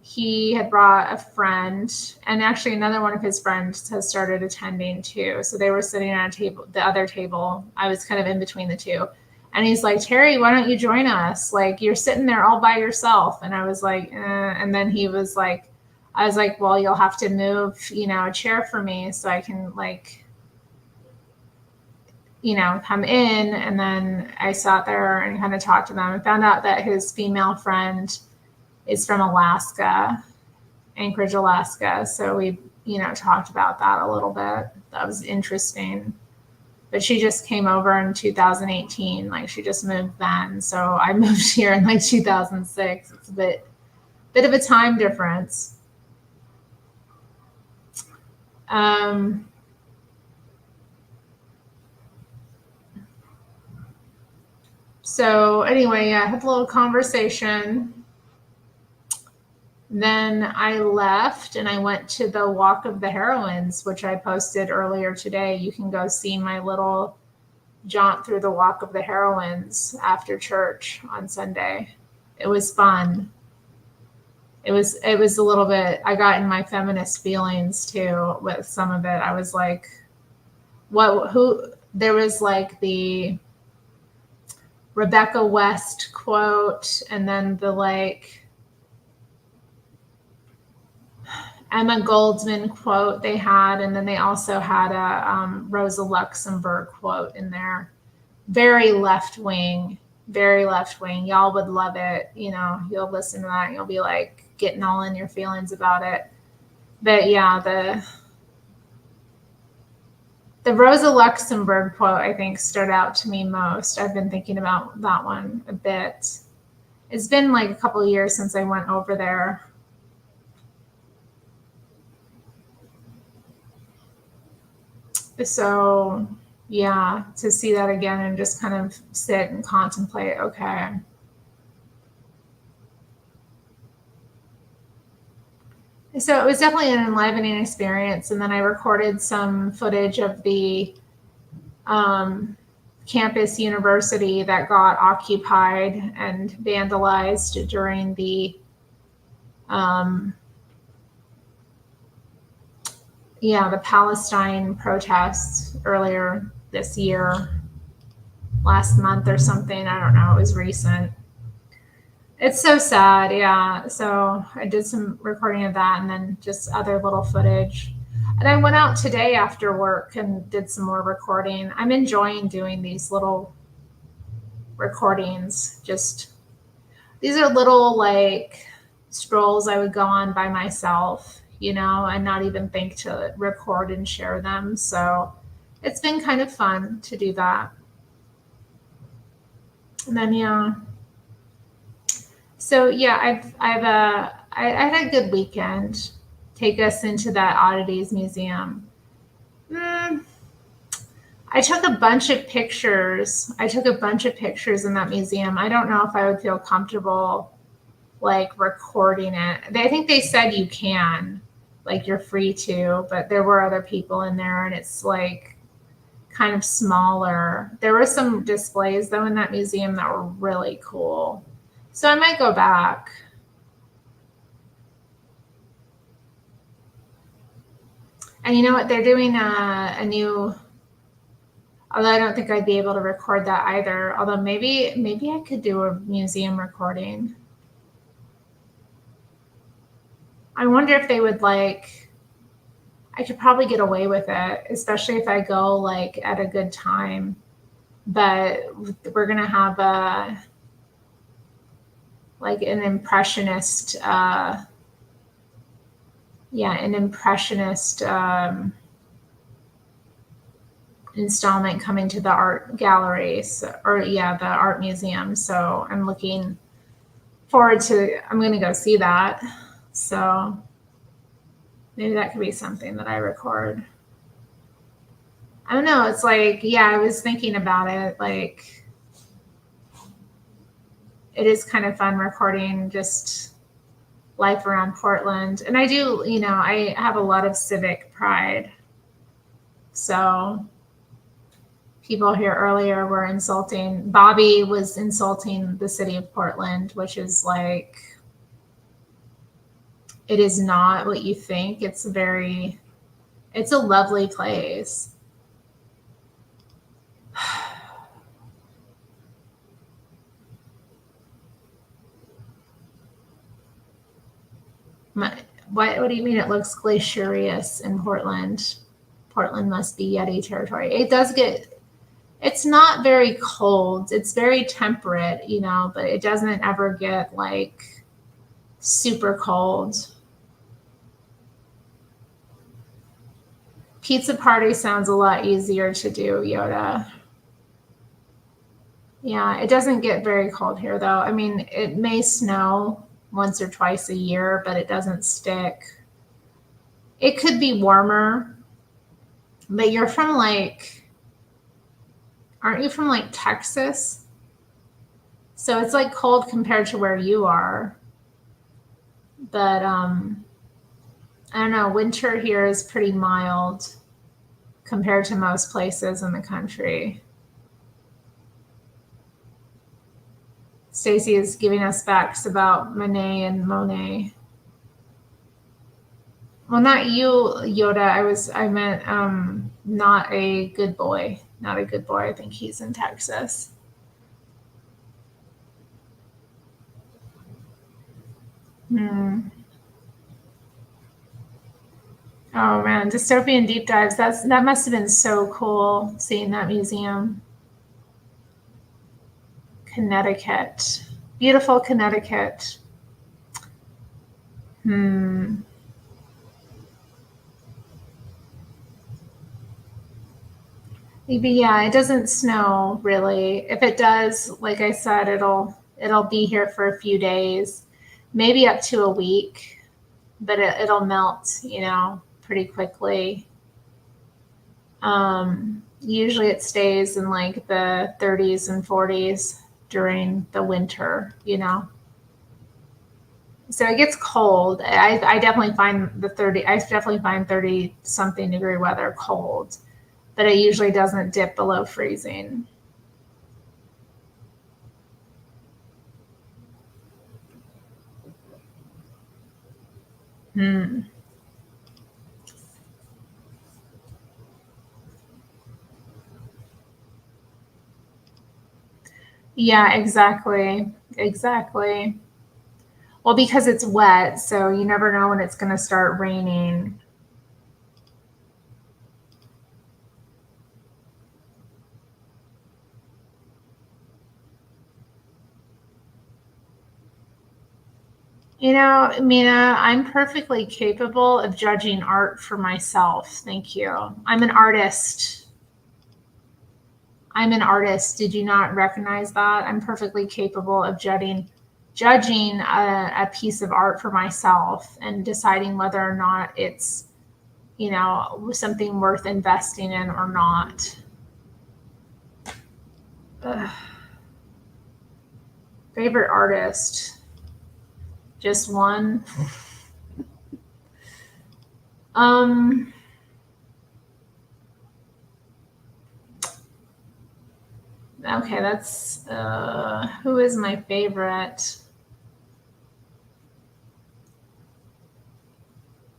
he had brought a friend, and actually another one of his friends has started attending too. So they were sitting at the other table. I was kind of in between the two. And he's like, Terri, why don't you join us? Like, you're sitting there all by yourself. And I was like, And then he was like, I was like, well, you'll have to move, a chair for me so I can come in. And then I sat there and kind of talked to them and found out that his female friend is from Alaska, Anchorage, Alaska. So we, talked about that a little bit. That was interesting. But she just came over in 2018. Like, she just moved then. So I moved here in 2006. It's a bit of a time difference. So anyway, I had a little conversation. Then I left and I went to the Walk of the Heroines, which I posted earlier today. You can go see my little jaunt through the Walk of the Heroines after church on Sunday. It was fun. It was a little bit, I got in my feminist feelings too with some of it. I was like, there was the Rebecca West quote, and then the Emma Goldman quote they had, and then they also had a Rosa Luxemburg quote in there. Very left wing. Y'all would love it. You'll listen to that and you'll be getting all in your feelings about it. But yeah, the Rosa Luxemburg quote, I think, stood out to me most. I've been thinking about that one a bit. It's been a couple of years since I went over there. So yeah, to see that again and just kind of sit and contemplate, okay. So it was definitely an enlivening experience. And then I recorded some footage of the campus university that got occupied and vandalized during the the Palestine protests earlier this year, last month or something. I don't know. It was recent. It's so sad. Yeah. So I did some recording of that and then just other little footage. And I went out today after work and did some more recording. I'm enjoying doing these little recordings. Just these are little like strolls I would go on by myself, and not even think to record and share them. So it's been kind of fun to do that. And then I had a good weekend. Take us into that oddities museum. I took a bunch of pictures. In that museum. I don't know if I would feel comfortable like recording it. I think they said you can, like you're free to, but there were other people in there and it's like kind of smaller. There were some displays though in that museum that were really cool. So I might go back. And you know what? They're doing a new, although I don't think I'd be able to record that either. Although maybe I could do a museum recording. I wonder if they would I could probably get away with it, especially if I go like at a good time. But we're going to have an impressionist, installment coming to the art galleries the art museum. So I'm looking forward to, I'm going to go see that. So maybe that could be something that I record. I don't know. It's I was thinking about it. Like, it is kind of fun recording just life around Portland. And I do, I have a lot of civic pride. So people here earlier were insulting, Bobby was insulting the city of Portland, which is it is not what you think. It's a lovely place. What do you mean it looks glacierous in Portland? Portland must be Yeti territory. It's not very cold. It's very temperate, but it doesn't ever get super cold. Pizza party sounds a lot easier to do, Yoda. Yeah, it doesn't get very cold here, though. I mean, it may snow once or twice a year, but it doesn't stick. It could be warmer, but you're from aren't you from Texas? So it's cold compared to where you are. But I don't know, winter here is pretty mild compared to most places in the country. Stacy is giving us facts about Manet and Monet. Well, not you, Yoda. I meant not a good boy. Not a good boy. I think he's in Texas. Oh man, dystopian deep dives. That must have been so cool seeing that museum. Connecticut. Beautiful Connecticut. Maybe, yeah, it doesn't snow really. If it does, like I said, it'll be here for a few days, maybe up to a week, but it'll melt, pretty quickly. Usually it stays in like the 30s and 40s during the winter, you know. So it gets cold. I definitely find I definitely find 30 something degree weather cold, but it usually doesn't dip below freezing. Hmm. Yeah, exactly. Exactly. Well, because it's wet, so you never know when it's going to start raining. You know, Mina, I'm perfectly capable of judging art for myself. Thank you. I'm an artist. I'm an artist. Did you not recognize that? I'm perfectly capable of judging a piece of art for myself and deciding whether or not it's, you know, something worth investing in or not. Ugh. Favorite artist? Just one. Um, okay, that's who is my favorite?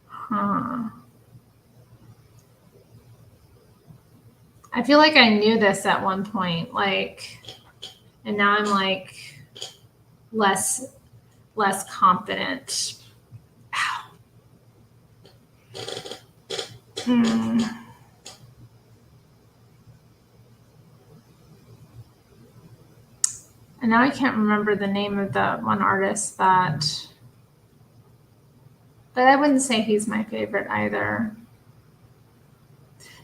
Huh. I feel like I knew this at one point, like, and now I'm like less confident. Ow. Hmm. And now I can't remember the name of the one artist that, but I wouldn't say he's my favorite either.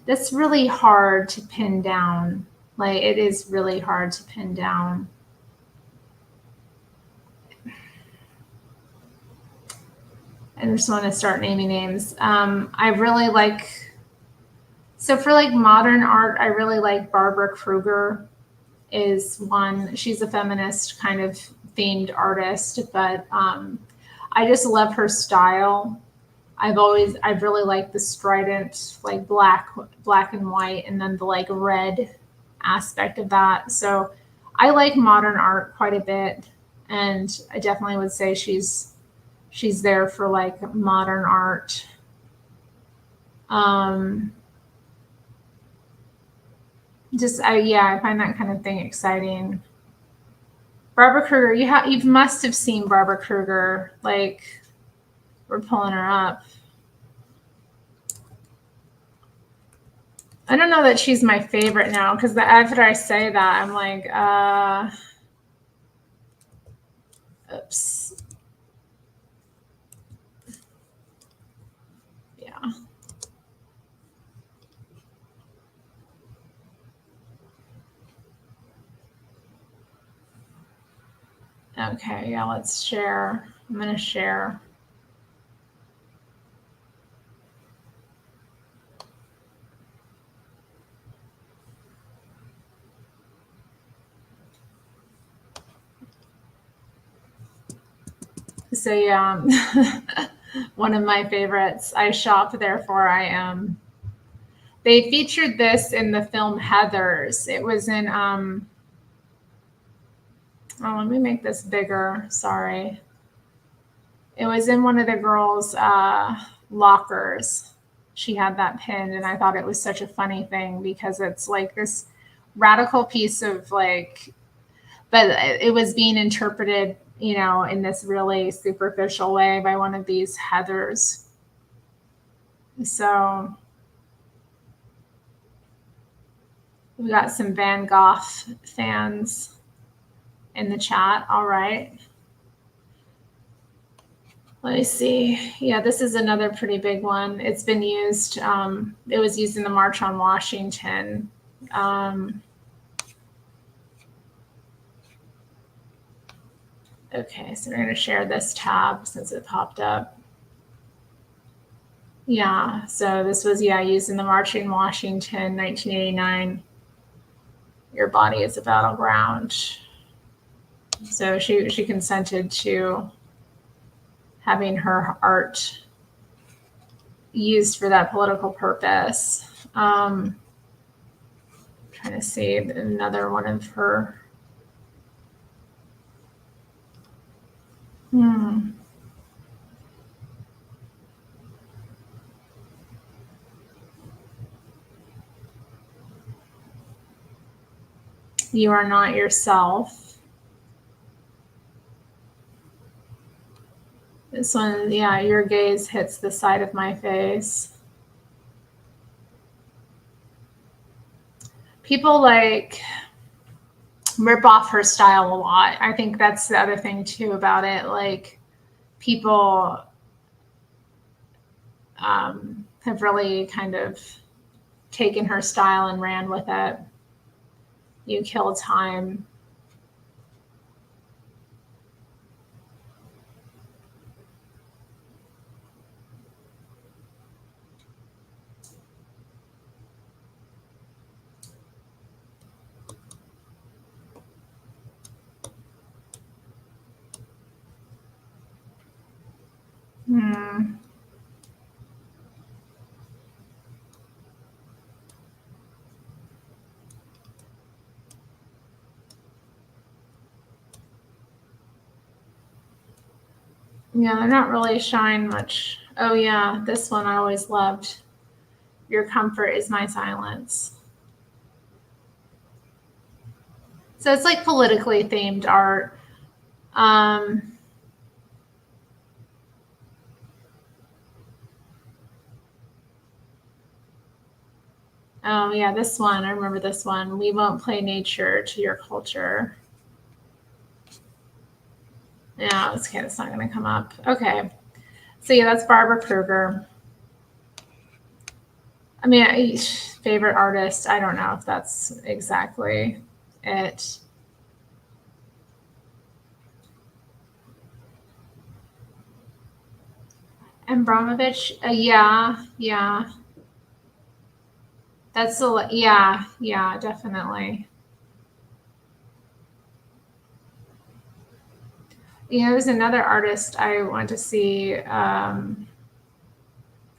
That's really hard to pin down. Like, it is really hard to pin down. I just want to start naming names. I really like, so for like modern art, I really like Barbara Kruger is one. She's a feminist kind of themed artist, but I just love her style. I've really liked the strident, like black and white, and then the like red aspect of that. So I like modern art quite a bit, and I definitely would say she's there for like modern art. Um, yeah, I find that kind of thing exciting. Barbara Kruger, you must have seen Barbara Kruger. Like, we're pulling her up. I don't know that she's my favorite now because after I say that, I'm like, oops. Yeah. Okay. Yeah. Let's share. I'm gonna share. So yeah, one of my favorites. I shop, therefore I am. They featured this in the film Heathers. It was in. Oh, let me make this bigger. Sorry. It was in one of the girls' lockers. She had that pinned, and I thought it was such a funny thing because it's like this radical piece of like, but it was being interpreted, you know, in this really superficial way by one of these Heathers. So we got some Van Gogh fans in the chat. All right. Let me see. Yeah, this is another pretty big one. It's been used. It was used in the March on Washington. Um, okay, so we're going to share this tab since it popped up. Yeah, so this was, used in the March in Washington, 1989. Your body is a battleground. So she consented to having her art used for that political purpose. Trying to see another one of her. You are not yourself. This one, your gaze hits the side of my face. People like rip off her style a lot. I think that's the other thing too about it. Like people have really kind of taken her style and ran with it. You kill time. Yeah, they're not really showing much. Oh yeah, this one I always loved. Your comfort is my silence. So it's like politically themed art. Oh yeah, this one. I remember this one. We won't play nature to your culture. Yeah, okay, that's not going to come up. Okay. So yeah, that's Barbara Kruger. I mean, favorite artist. I don't know if that's exactly it. Abramovich. Yeah. That's the yeah, definitely. There's another artist I want to see an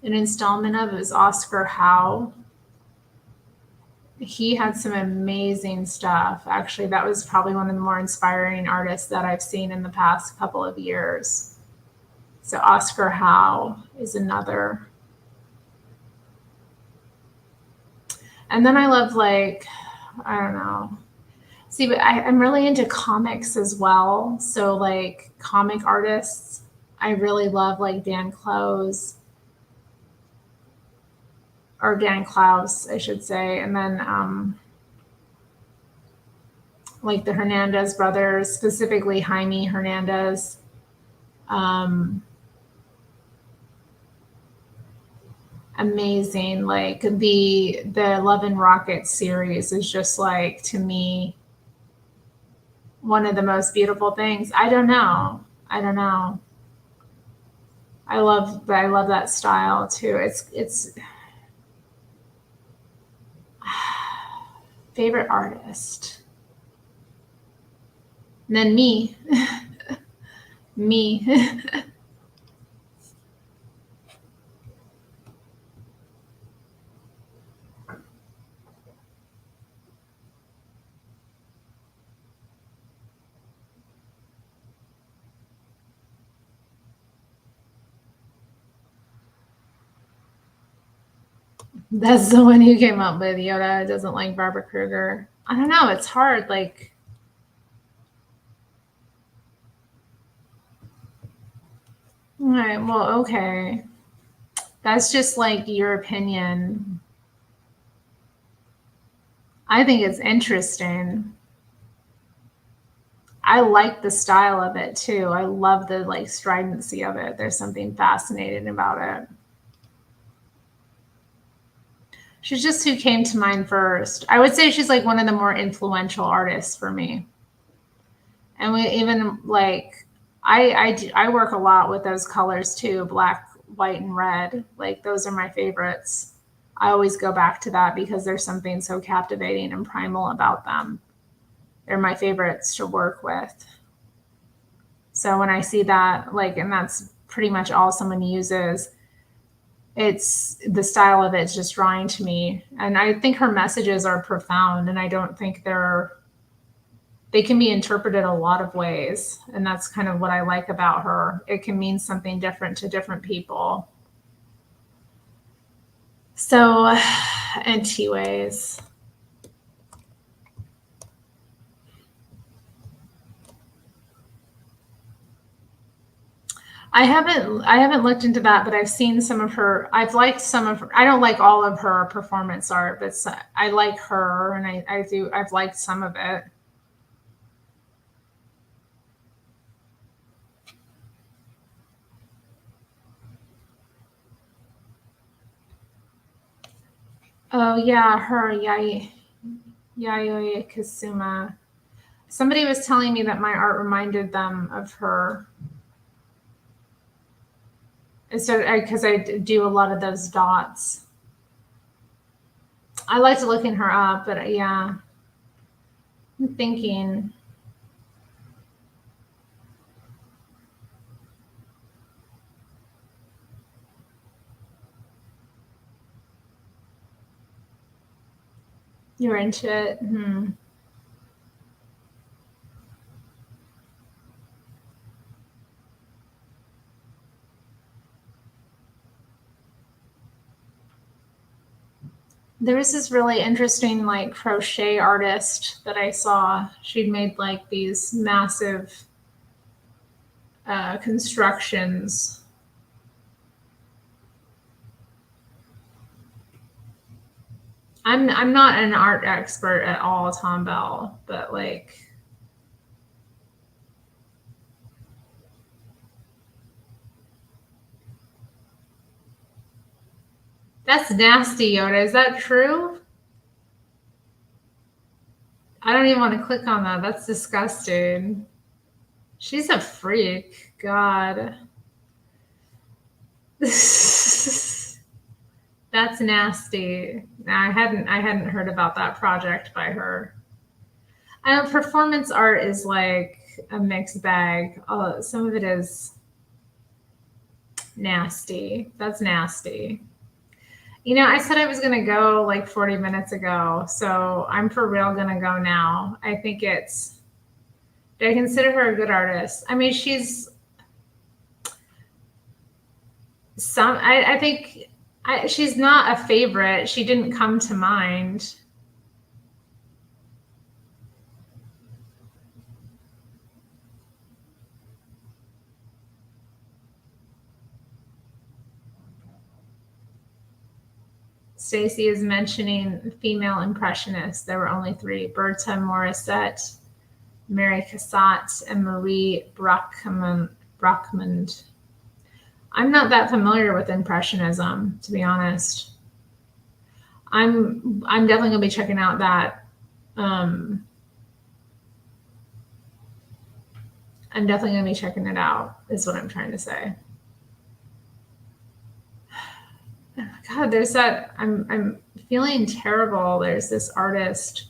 installment of. It was Oscar Howe. He had some amazing stuff. Actually, that was probably one of the more inspiring artists that I've seen in the past couple of years. So Oscar Howe is another. And then I love I don't know. See, but I'm really into comics as well. So like comic artists, I really love like Dan Clowes or Dan Klaus, I should say. And then like the Hernandez brothers, specifically Jaime Hernandez. Amazing. Like the Love and Rockets series is just like, to me, one of the most beautiful things. I don't know. I love that style too. It's favorite artist. And then me. Me. That's the one who came up with Yoda doesn't like Barbara Kruger. I don't know. It's hard. Like, all right, well, okay. That's just like your opinion. I think it's interesting. I like the style of it too. I love the like stridency of it. There's something fascinating about it. She's just who came to mind first. I would say she's like one of the more influential artists for me. And we even like I work a lot with those colors too, black white and red. Like those are my favorites. I always go back to that because there's something so captivating and primal about them. They're my favorites to work with. So when I see that, like, and that's pretty much all someone uses, it's the style of it's just drawing to me. And I think her messages are profound, and I don't think they can be interpreted a lot of ways. And that's kind of what I like about her. It can mean something different to different people. So, and T ways. I haven't looked into that, but I've seen some of her. I've liked some of her. I don't like all of her performance art, but I like her, and I've liked some of it. Oh yeah, her Yayoi Kasuma. Somebody was telling me that my art reminded them of her. So because I do a lot of those dots. I liked looking her up, but yeah, I'm thinking. You're into it? There was this really interesting like crochet artist that I saw. She'd made like these massive constructions. I'm not an art expert at all, Tom Bell, but like that's nasty, Yoda. Is that true? I don't even want to click on that. That's disgusting. She's a freak. God. That's nasty. I hadn't heard about that project by her. I know performance art is like a mixed bag. Some of it is nasty. That's nasty. You know, I said I was going to go like 40 minutes ago, so I'm for real going to go now. I think I consider her a good artist. I mean, I think she's not a favorite. She didn't come to mind. Stacy is mentioning female impressionists. There were only 3: Berta Morisset, Mary Cassatt, and Marie Brocmond. I'm not that familiar with impressionism, to be honest. I'm definitely gonna be checking out that. I'm definitely gonna be checking it out. Is what I'm trying to say. Oh my God, there's that. I'm feeling terrible. There's this artist.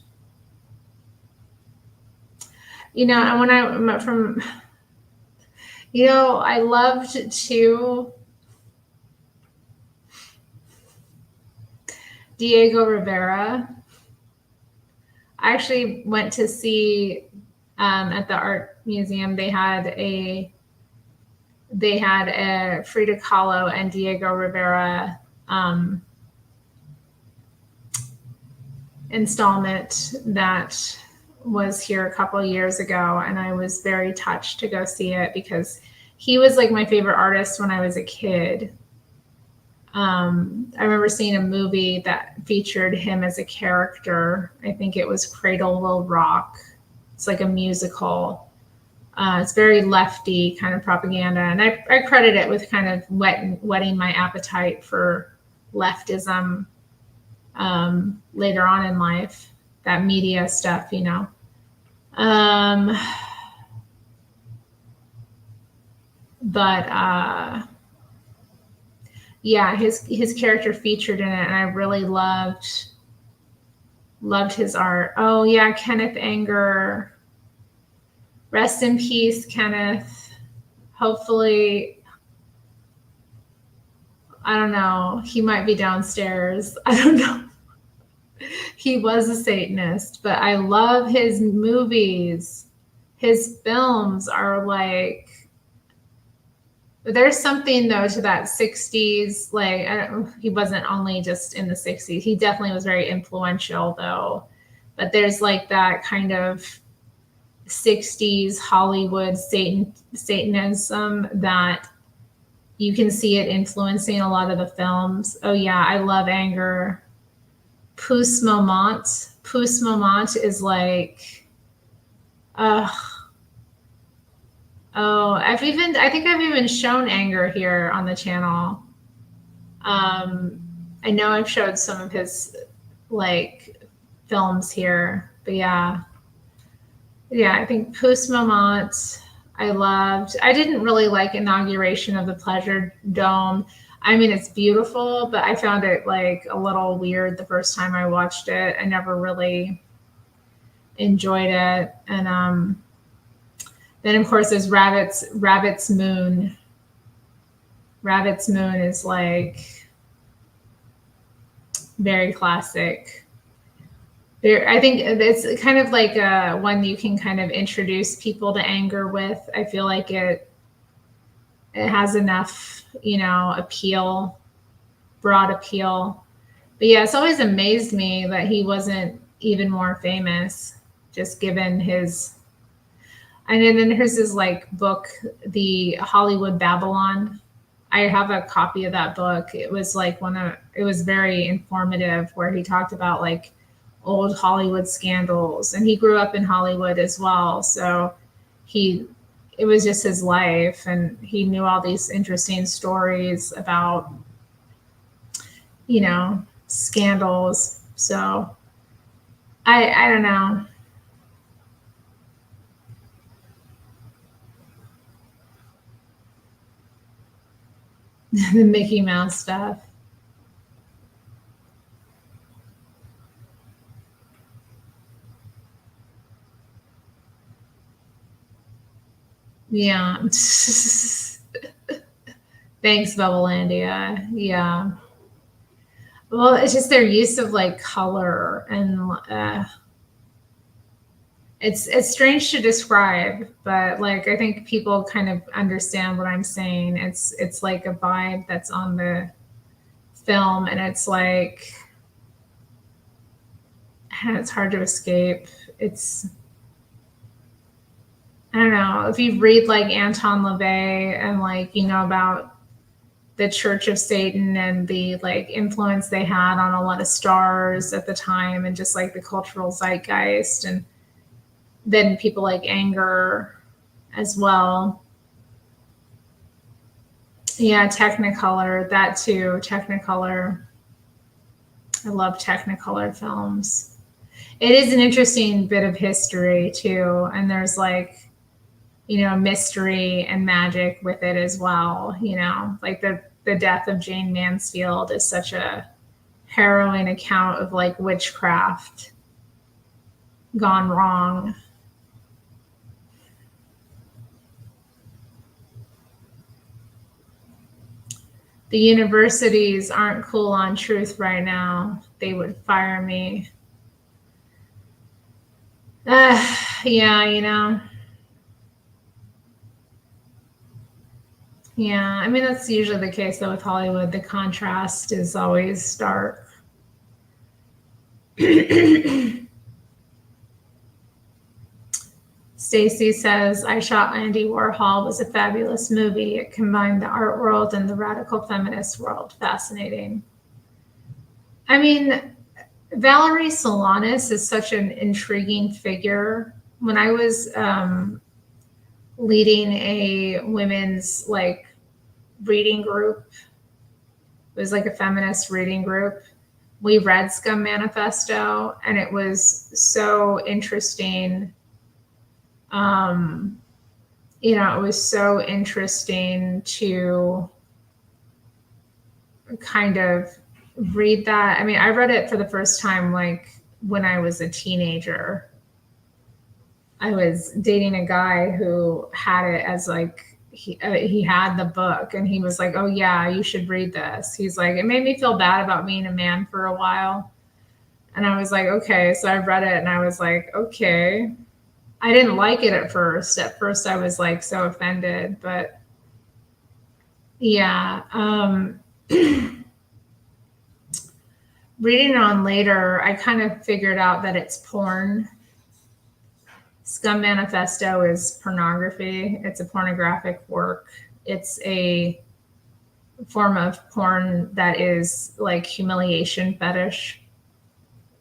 You know, and when I from, you know, I loved to Diego Rivera. I actually went to see at the art museum. They had a Frida Kahlo and Diego Rivera installment that was here a couple of years ago, and I was very touched to go see it because he was like my favorite artist when I was a kid. I remember seeing a movie that featured him as a character. I think it was Cradle Will Rock. It's like a musical. It's very lefty kind of propaganda, and I credit it with kind of whetting my appetite for leftism later on in life, that media stuff, you know. But yeah, his character featured in it, and I really loved his art. Oh yeah, Kenneth Anger. Rest in peace, Kenneth. Hopefully, I don't know. He might be downstairs. I don't know. He was a Satanist, but I love his movies. His films are like, there's something though to that 60s, like he wasn't only just in the 60s. He definitely was very influential though. But there's like that kind of 60s Hollywood Satanism that you can see it influencing a lot of the films. Oh yeah, I love Anger. Pousse Moment. Pousse Moment is like, oh, I think I've even shown Anger here on the channel. I know I've showed some of his like films here, but yeah, I think Pousse Moment I loved. I didn't really like Inauguration of the Pleasure Dome. I mean, it's beautiful, but I found it like a little weird the first time I watched it. I never really enjoyed it. And then of course there's Rabbit's Moon. Rabbit's Moon is like very classic. I think it's kind of like one you can kind of introduce people to Anger with. I feel like it has enough, appeal, broad appeal. But yeah, it's always amazed me that he wasn't even more famous, just given his. And then there's his like book, The Hollywood Babylon. I have a copy of that book. It was like it was very informative, where he talked about like old Hollywood scandals, and he grew up in Hollywood as well. So it was just his life, and he knew all these interesting stories about, scandals. So I don't know. The Mickey Mouse stuff. Yeah. Thanks, Bubblelandia. Yeah. Well, it's just their use of like color, and it's strange to describe, but like I think people kind of understand what I'm saying. It's like a vibe that's on the film, and it's like it's hard to escape. I don't know, if you read like Anton LaVey and like about the Church of Satan and the like influence they had on a lot of stars at the time, and just like the cultural zeitgeist, and then people like Anger as well. Yeah, Technicolor, that too. Technicolor. I love Technicolor films. It is an interesting bit of history too, and there's like, mystery and magic with it as well. Like the death of Jane Mansfield is such a harrowing account of like witchcraft gone wrong. The universities aren't cool on truth right now. They would fire me. Yeah, Yeah, I mean, that's usually the case though with Hollywood. The contrast is always stark. Stacy says, I Shot Andy Warhol was a fabulous movie. It combined the art world and the radical feminist world. Fascinating. I mean, Valerie Solanas is such an intriguing figure. When I was leading a women's like reading group, it was like a feminist reading group, we read Scum Manifesto, and it was so interesting. It was so interesting to kind of read that. I mean, I read it for the first time like when I was a teenager. I was dating a guy who had it as like he had the book, and he was like, "Oh yeah, you should read this." He's like, "It made me feel bad about being a man for a while." And I was like, "Okay." So I read it and I was like, "Okay." I didn't like it at first. At first I was like so offended, but yeah, reading on later, I kind of figured out that it's porn. Scum Manifesto is pornography. It's a pornographic work. It's a form of porn that is like humiliation fetish.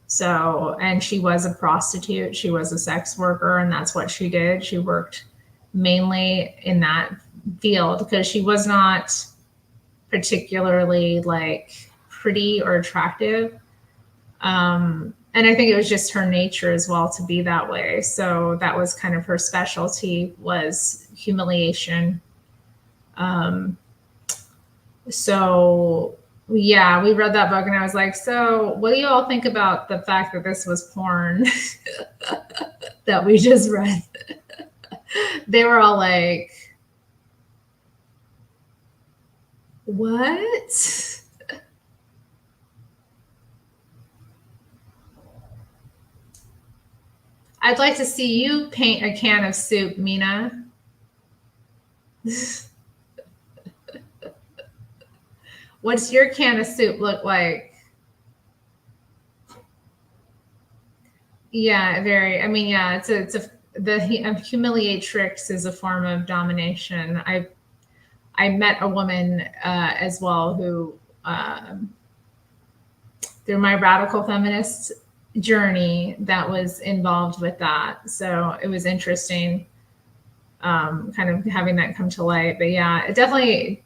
So, and she was a prostitute. She was a sex worker, and that's what she did. She worked mainly in that field because she was not particularly like pretty or attractive. And I think it was just her nature as well to be that way. So that was kind of her specialty, was humiliation. Um, so yeah, we read that book and I was like, so what do you all think about the fact that this was porn that we just read? They were all like, what? I'd like to see you paint a can of soup, Mina. What's your can of soup look like? Yeah, very. I mean, yeah, the humiliatrix is a form of domination. I met a woman as well who, through my radical feminist journey, that was involved with that. So it was interesting, kind of having that come to light. But yeah, it definitely.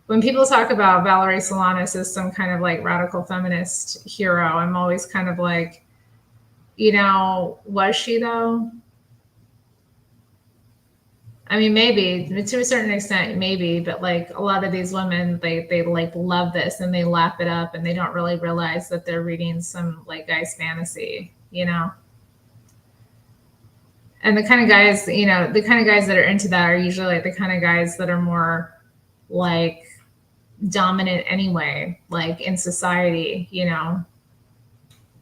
When people talk about Valerie Solanas as some kind of like radical feminist hero, I'm always kind of like, was she though? I mean, maybe to a certain extent, maybe, but like a lot of these women, they like love this and they lap it up and they don't really realize that they're reading some like guy's fantasy, And the kind of guys, the kind of guys that are into that are usually like the kind of guys that are more like dominant anyway, like in society,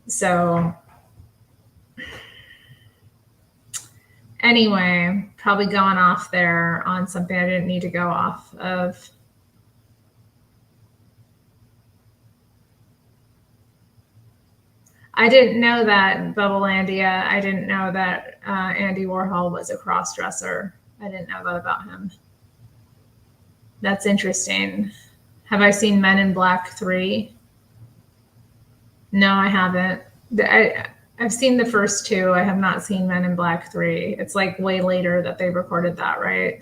So anyway, probably going off there on something I didn't need to go off of. I didn't know that, Bubblelandia. I didn't know that Andy Warhol was a cross-dresser. I didn't know that about him. That's interesting. Have I seen Men in Black 3? No, I haven't. I've seen the first two. I have not seen Men in Black 3. It's like way later that they recorded that, right?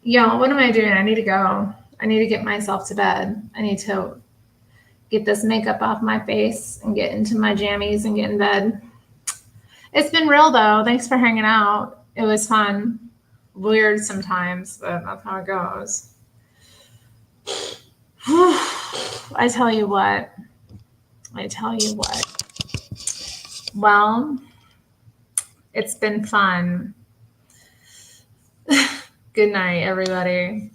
Yeah, what am I doing? I need to go. I need to get myself to bed. I need to get this makeup off my face and get into my jammies and get in bed. It's been real though. Thanks for hanging out. It was fun. Weird sometimes, but that's how it goes. I tell you what. Well, it's been fun. Good night, everybody.